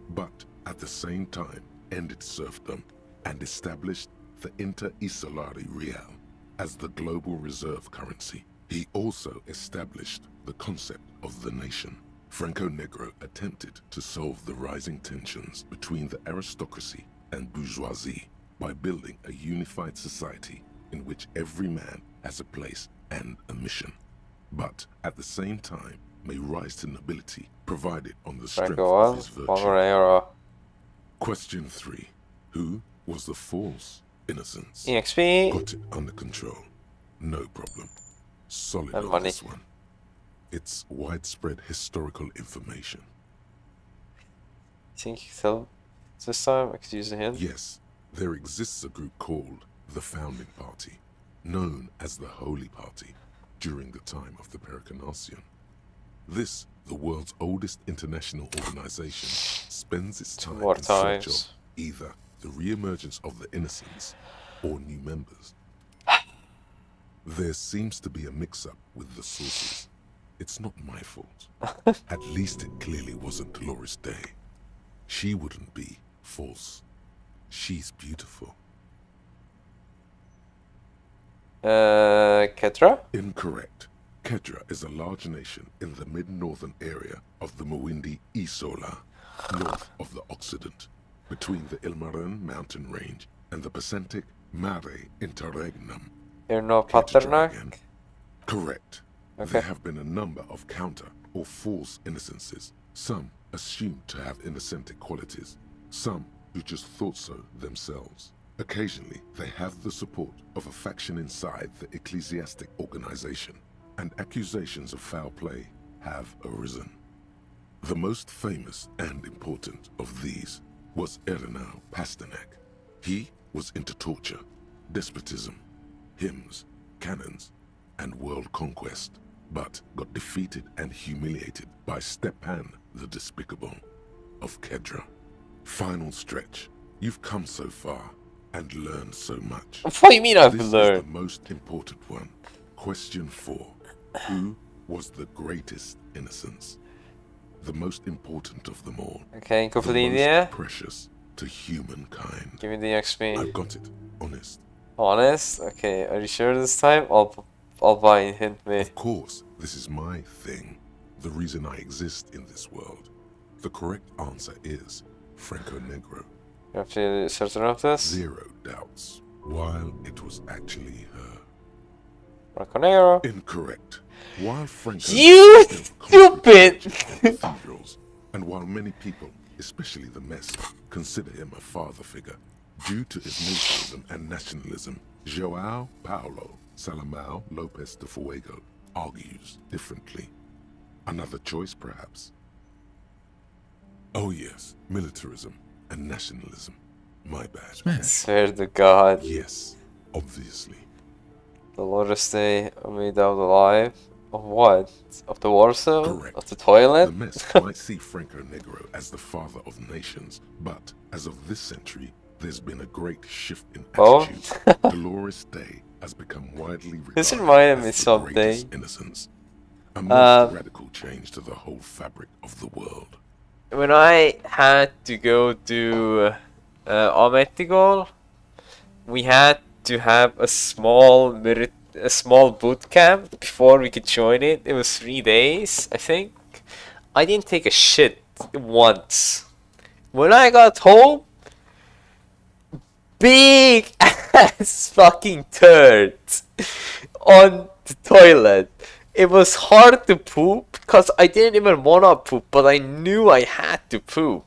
but at the same time ended serfdom and established the Inter-Isolari Real as the global reserve currency. He also established the concept of the nation. Franco Negro attempted to solve the rising tensions between the aristocracy and bourgeoisie by building a unified society in which every man has a place and a mission, but at the same time may rise to nobility provided on the strength of his virtue. Question 3. Who was the false innocence? EXP. Got it under control. No problem. Solid And on money. this one. It's widespread historical information. Think you can tell this time? I could use a hint. Yes, there exists a group called the Founding Party, known as the Holy Party, during the time of the Pericarnacian. This, the world's oldest international organization, spends its time more in search of times. either the re-emergence of the innocents or new members. There seems to be a mix-up with the sources. It's not my fault. At least it clearly wasn't Dolores Day. She wouldn't be false. She's beautiful. Ketra? Incorrect. Kedra is a large nation in the mid-northern area of the Mawindi Isola, north of the Occident, between the Ilmarin mountain range and the Pacentic Mare Interregnum. You're no Paternak? Correct. Okay. There have been a number of counter or false innocences, some assumed to have innocentic qualities, some who just thought so themselves. Occasionally, they have the support of a faction inside the ecclesiastic organization, and accusations of foul play have arisen. The most famous and important of these was Ernau Pasternak. He was into torture, despotism, hymns, cannons, and world conquest, but got defeated and humiliated by Stepan the Despicable of Kedra. Final stretch. You've come so far and learned so much. What do you mean I've This learned? is the most important one. Question 4. Who was the greatest innocence? The most important of them all. Okay, The Encyclopedia. most precious to humankind. Give me the XP. I've got it. Honest. Honest? Okay, are you sure this time? I'll buy and hint me. Of course, this is my thing. The reason I exist in this world. The correct answer is Franco Negro. You have to certain of this? Zero doubts. While it was actually her. Franco Negro. Incorrect. While Franco You built stupid! cathedrals, and while many people, especially the mess, consider him a father figure, due to his militarism and nationalism, João Paulo Salomão Lopes de Fuego argues differently. Another choice, perhaps? Oh yes, militarism and nationalism. My bad. Swear to God. Yes, obviously. Dolores Day made out alive. Of what? Of the war zone? Of the toilet? The mess might see Franco Negro as the father of nations, but as of this century, there's been a great shift in Oh? attitude. Dolores Day has become widely regarded This reminded me as the something. greatest innocence. A most radical change to the whole fabric of the world. When I had to go to Ahmet Tigol, we had to have a small a small boot camp before we could join it. It was 3 days, I think. I didn't take a shit once. When I got home, big ass fucking turd on the toilet. It was hard to poop because I didn't even want to poop, but I knew I had to poop.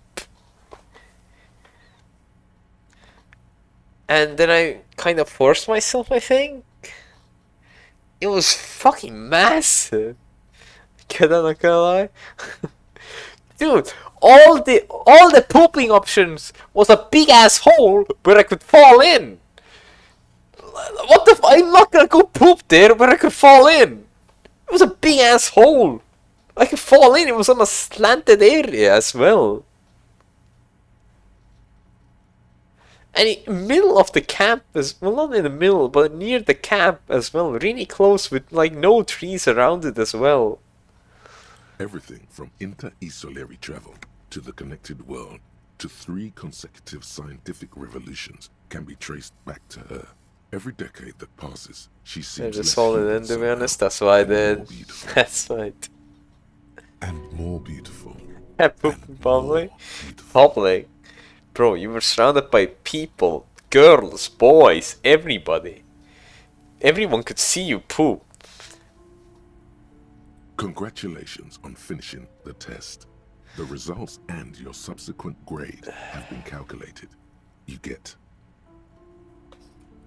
And then I kind of forced myself, I think. It was fucking massive. I'm not gonna lie. Dude, all the pooping options was a big ass hole where I could fall in. What the I'm not gonna go poop there where I could fall in. It was a big ass hole. I could fall in. It was on a slanted area as well. And in the middle of the camp well, not in the middle, but near the camp as well. Really close with like no trees around it as well. Everything from inter-esolary travel to the connected world to 3 consecutive scientific revolutions can be traced back to her. Every decade that passes, she I seems just less sold it human in, to be somehow, honest. That's why I and more did. beautiful. That's right. And more beautiful. Yeah, poop in public. Public. Bro, you were surrounded by people, girls, boys, everybody. Everyone could see you poop. Congratulations on finishing the test. The results and your subsequent grade have been calculated. You get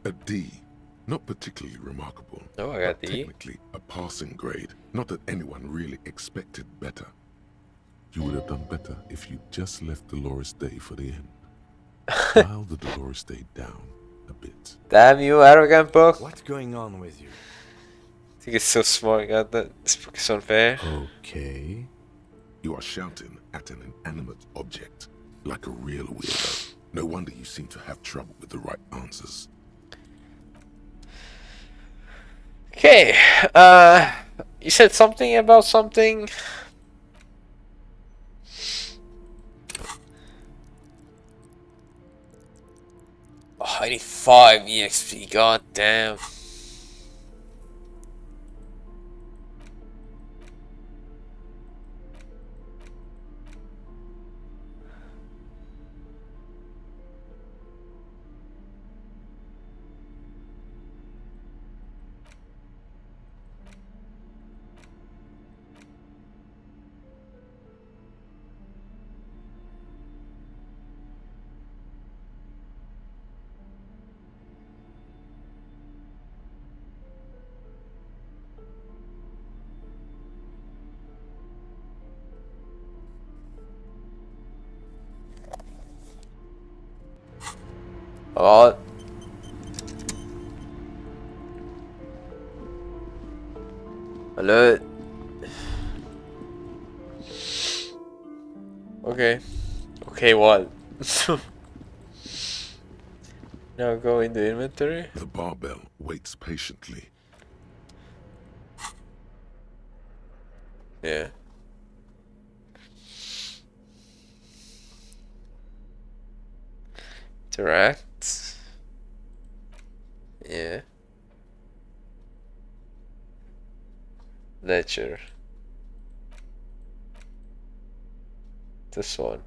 a D. Not particularly remarkable. Oh, I got but D. technically a passing grade. Not that anyone really expected better. You would have done better if you just left Dolores Day for the end. Dial the Dolores Day down a bit. Damn you, arrogant book. What's going on with you? I think it's so smart, God. This book is unfair. Okay. You are shouting at an inanimate object like a real weirdo. No wonder you seem to have trouble with the right answers. Okay, you said something about something. Oh, I need 5 EXP, god damn. Oh. Alert. Okay. Okay, what? Now go in the inventory. The barbell waits patiently. Yeah. Interact. Yeah. Ledger. This one.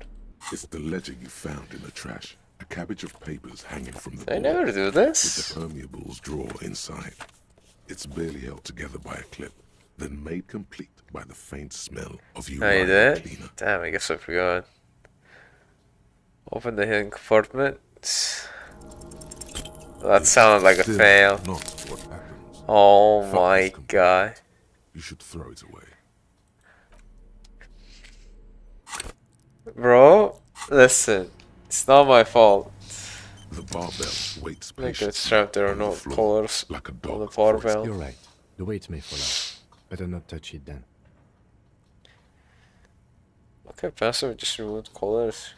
It's the ledger you found in the trash. A cabbage of papers hanging from the I board, never do this. with the permeables drawer inside. It's barely held together by a clip, then made complete by the faint smell of Oh, you urine did? cleaner. Damn, I guess I forgot. Open the hidden compartment. That sounded like a Still fail. Not what happens. Oh Fuck my this compartment. god. You should throw it away. Bro, listen. It's not my fault. The barbell waits Like patiently it's trapped, there are on the no floor, colors like a on dog the for its barbell. You're right. The weight may fall out. Better not touch it then. Okay, passive just removed colors.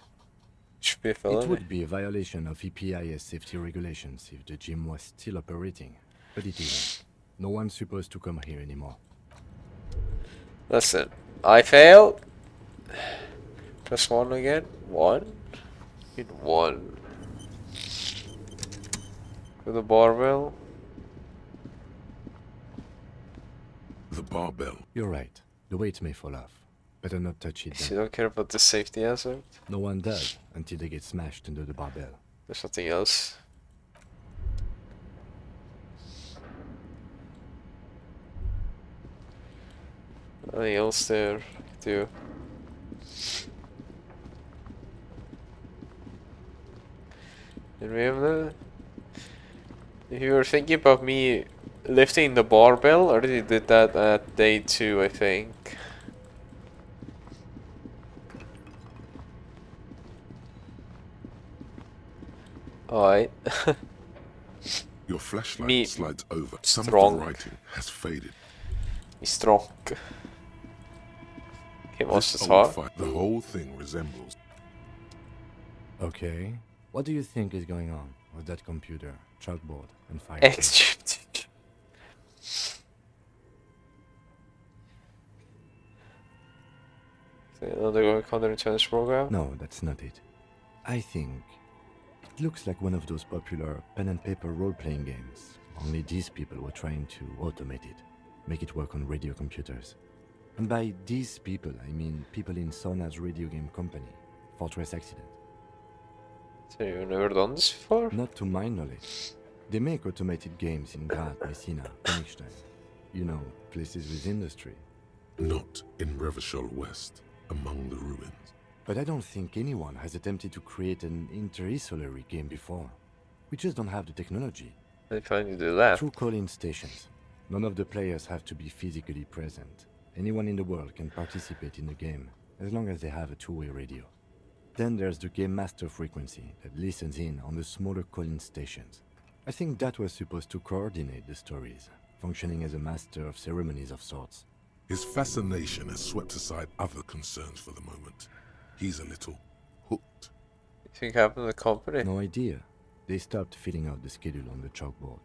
Should be a felony. It would be a violation of EPIS safety regulations if the gym was still operating, but it isn't. No one's supposed to come here anymore. Listen, I failed. Press 1 again. 1. Hit 1. With the barbell. The barbell. You're right. The weight may fall off. Better not touch it So then. you don't care about the safety aspect? No one does until they get smashed under the barbell. There's something else. Nothing else there, too. And remember, if you were thinking about me lifting the barbell, I already did that at day 2, I think. Alright. Your flashlight Me slides over. Some strong. of the writing has faded. Me strong. Okay, what's This this old hard? fight, the whole thing resembles. Okay. What do you think is going on with that computer, chalkboard, and fire? Extreme. Another counterintelligence program? No, that's not it. I think it looks like one of those popular pen and paper role-playing games. Only these people were trying to automate it, make it work on radio computers. And by these people, I mean people in Sona's radio game company, Fortress Accident. So you've never done this before? Not to my knowledge. They make automated games in Graz, Messina, Königstein. You know, places with industry. Not in Revachol West, among the ruins. But I don't think anyone has attempted to create an interisolary game before. We just don't have the technology. I plan to do that. Through call-in stations. None of the players have to be physically present. Anyone in the world can participate in the game, as long as they have a two-way radio. Then there's the Game Master frequency that listens in on the smaller call-in stations. I think that was supposed to coordinate the stories, functioning as a master of ceremonies of sorts. His fascination has swept aside other concerns for the moment. He's a little hooked. You think happened to the company? No idea. They stopped filling out the schedule on the chalkboard.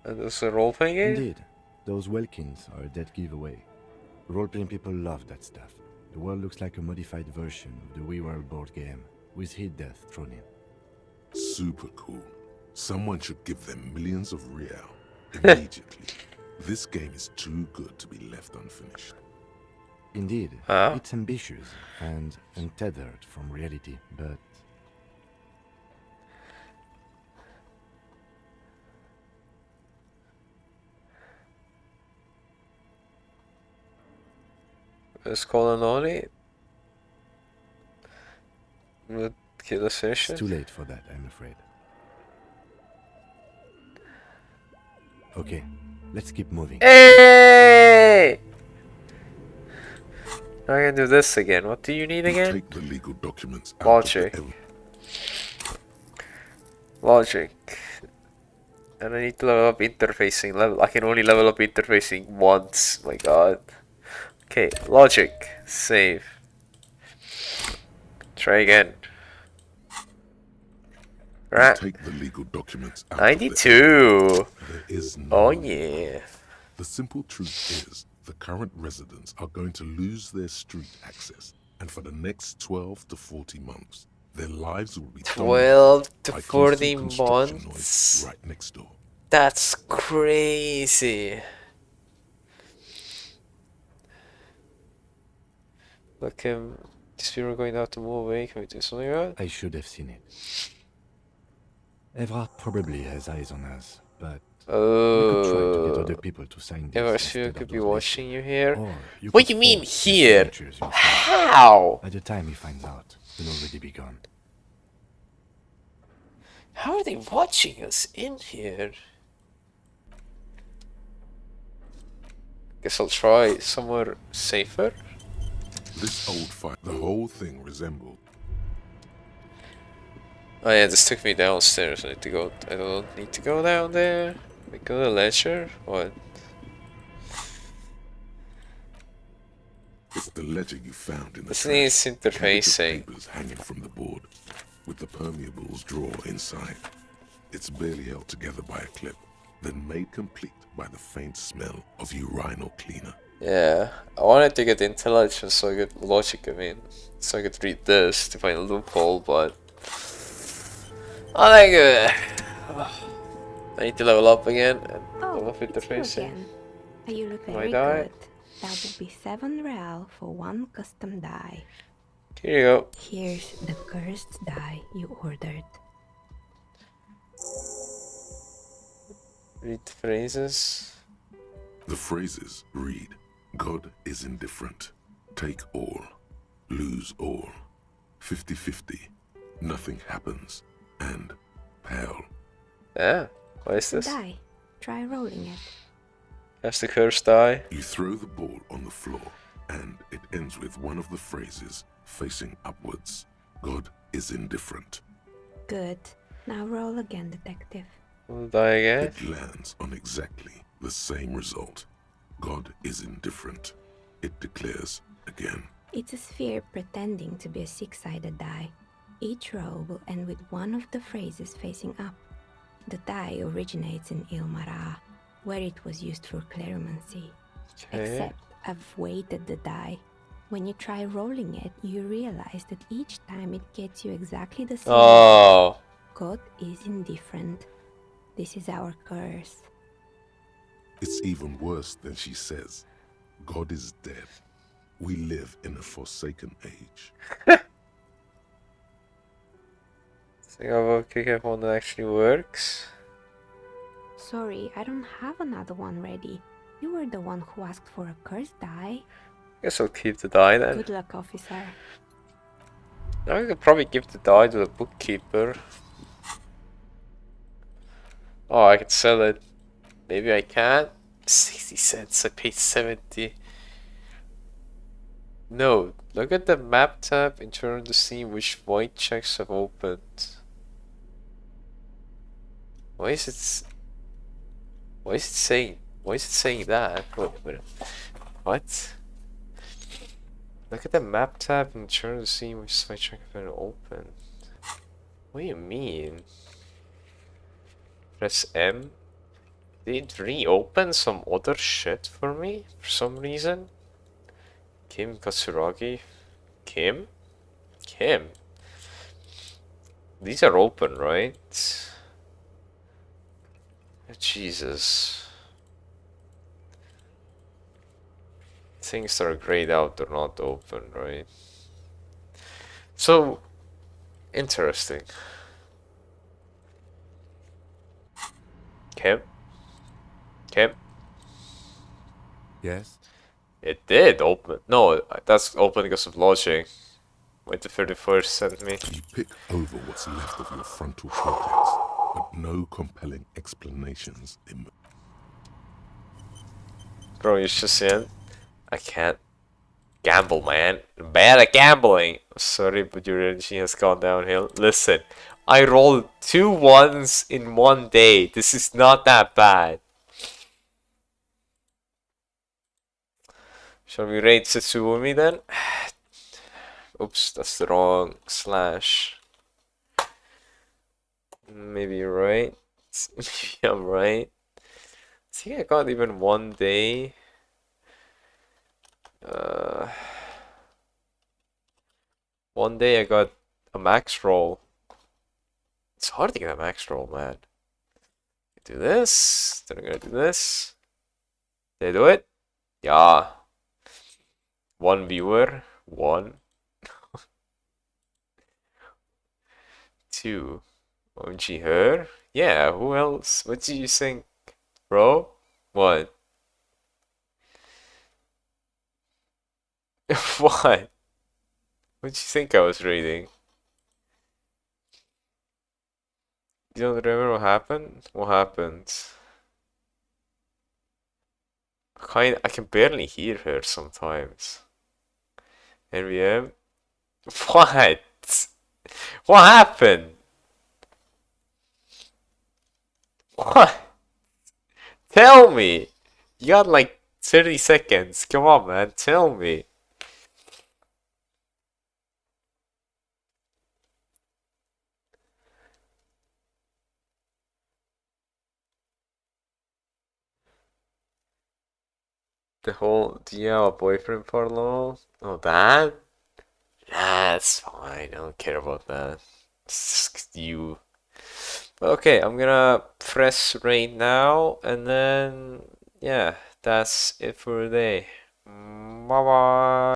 And this is a role-playing game? Indeed. Those Welkins are a dead giveaway. Role-playing people love that stuff. The world looks like a modified version of the WeWorld board game, with hit death thrown in. Super cool. Someone should give them millions of real immediately. This game is too good to be left unfinished. Indeed, it's ambitious and untethered from reality, but... Let's call an audit. We'll kill the session. It's too late for that, I'm afraid. Okay, let's keep moving. Hey! Now I can do this again. What do you need again? Take the legal documents out Logic. of Logic. And I need to level up interfacing. I can only level up interfacing once. My god. Okay, logic. Save. Try again. Right. Take the legal documents out 92. There is no Oh yeah. The simple truth is, the current residents are going to lose their street access, and for the next 12 to 40 months, their lives will be 12 to by 40 constant construction months. noise right next door. That's crazy. Look, these people are going out to move away. Can we do something about it? I should have seen it. Evrard probably has eyes on us, but we could try to get other people to sign this. Eversfield could be watching you here. Or you What could do you mean force the here? signatures yourself. How? By the time he finds out, we'll already be gone. How are they watching us in here? Guess I'll try somewhere safer. This old fight, the whole thing resembled. Oh yeah, this took me downstairs. I need to go. I don't need to go down there. We go to ledger. What? It's the ledger you found in the This trash. needs Candidates' interfacing. papers hanging from the board, with the permeables drawer inside. It's barely held together by a clip, then made complete by the faint smell of urinal cleaner. Yeah, I wanted to get intelligence so I could logic. I mean, so I could read this to find a loophole, but I think I need to level up again and level up interfacing. You look My very die. good. That will be 7 real for 1 custom die. Here you go. Here's the cursed die you ordered. Read the phrases. The phrases read, God is indifferent. Take all. Lose all. 50-50. Nothing happens. And pale. Yeah. What is this? Die. Try rolling it. That's the cursed die. You throw the ball on the floor, and it ends with one of the phrases facing upwards. God is indifferent. Good. Now roll again, detective. We'll die again. It lands on exactly the same result. God is indifferent. It declares again. It's a sphere pretending to be a 6-sided die. Each row will end with one of the phrases facing up. The die originates in Ilmara, where it was used for cleromancy. Okay. Except I've weighted the die. When you try rolling it, you realize that each time it gets you exactly the same. Oh. God is indifferent. This is our curse. It's even worse than she says. God is dead. We live in a forsaken age. Think about click up one that actually works. Sorry, I don't have another one ready. You were the one who asked for a cursed die. Guess I'll keep the die then. Good luck, officer. I could probably give the die to the bookkeeper. Oh, I could sell it. Maybe I can't. 60 cents. I paid 70. No, look at the map tab and turn to see which void checks have opened. Why is it saying that? Wait a minute. What? Look at the map tab and turn to see which void check have been opened. What do you mean? Press M. Did it reopen some other shit for me for some reason? Kim Katsuragi? Kim? These are open, right? Jesus. Things that are grayed out are not open, right? So, interesting. Kim? Yes? It did open. No, that's open because of lodging. Wait, the 31st sent me. You pick over what's left of your frontal cortex, but no compelling explanations emerge. Bro, you just saying, I can't gamble, man. I'm bad at gambling. Sorry, but your energy has gone downhill. Listen, I rolled 2 1s in one day. This is not that bad. Shall we raid Setsumi then? Oops, that's the wrong slash. Maybe you're right. Maybe I'm right. I think I got even 1 day. One day I got a max roll. It's hard to get a max roll, man. Do this, then I'm gonna do this. Did I do it? Yeah. 1 viewer, 1. 2. OMG her? Yeah, who else? What do you think, bro? What? What? What do you think I was reading? You don't remember what happened? What happened? I can barely hear her sometimes. NVM? What? What happened? What? Tell me! You got like 30 seconds. Come on, man. Tell me. The whole, do you have a boyfriend for long? Oh, that? Nah, it's fine. I don't care about that. It's just you. Okay, I'm gonna press raid now, and then, yeah, that's it for today. Bye bye.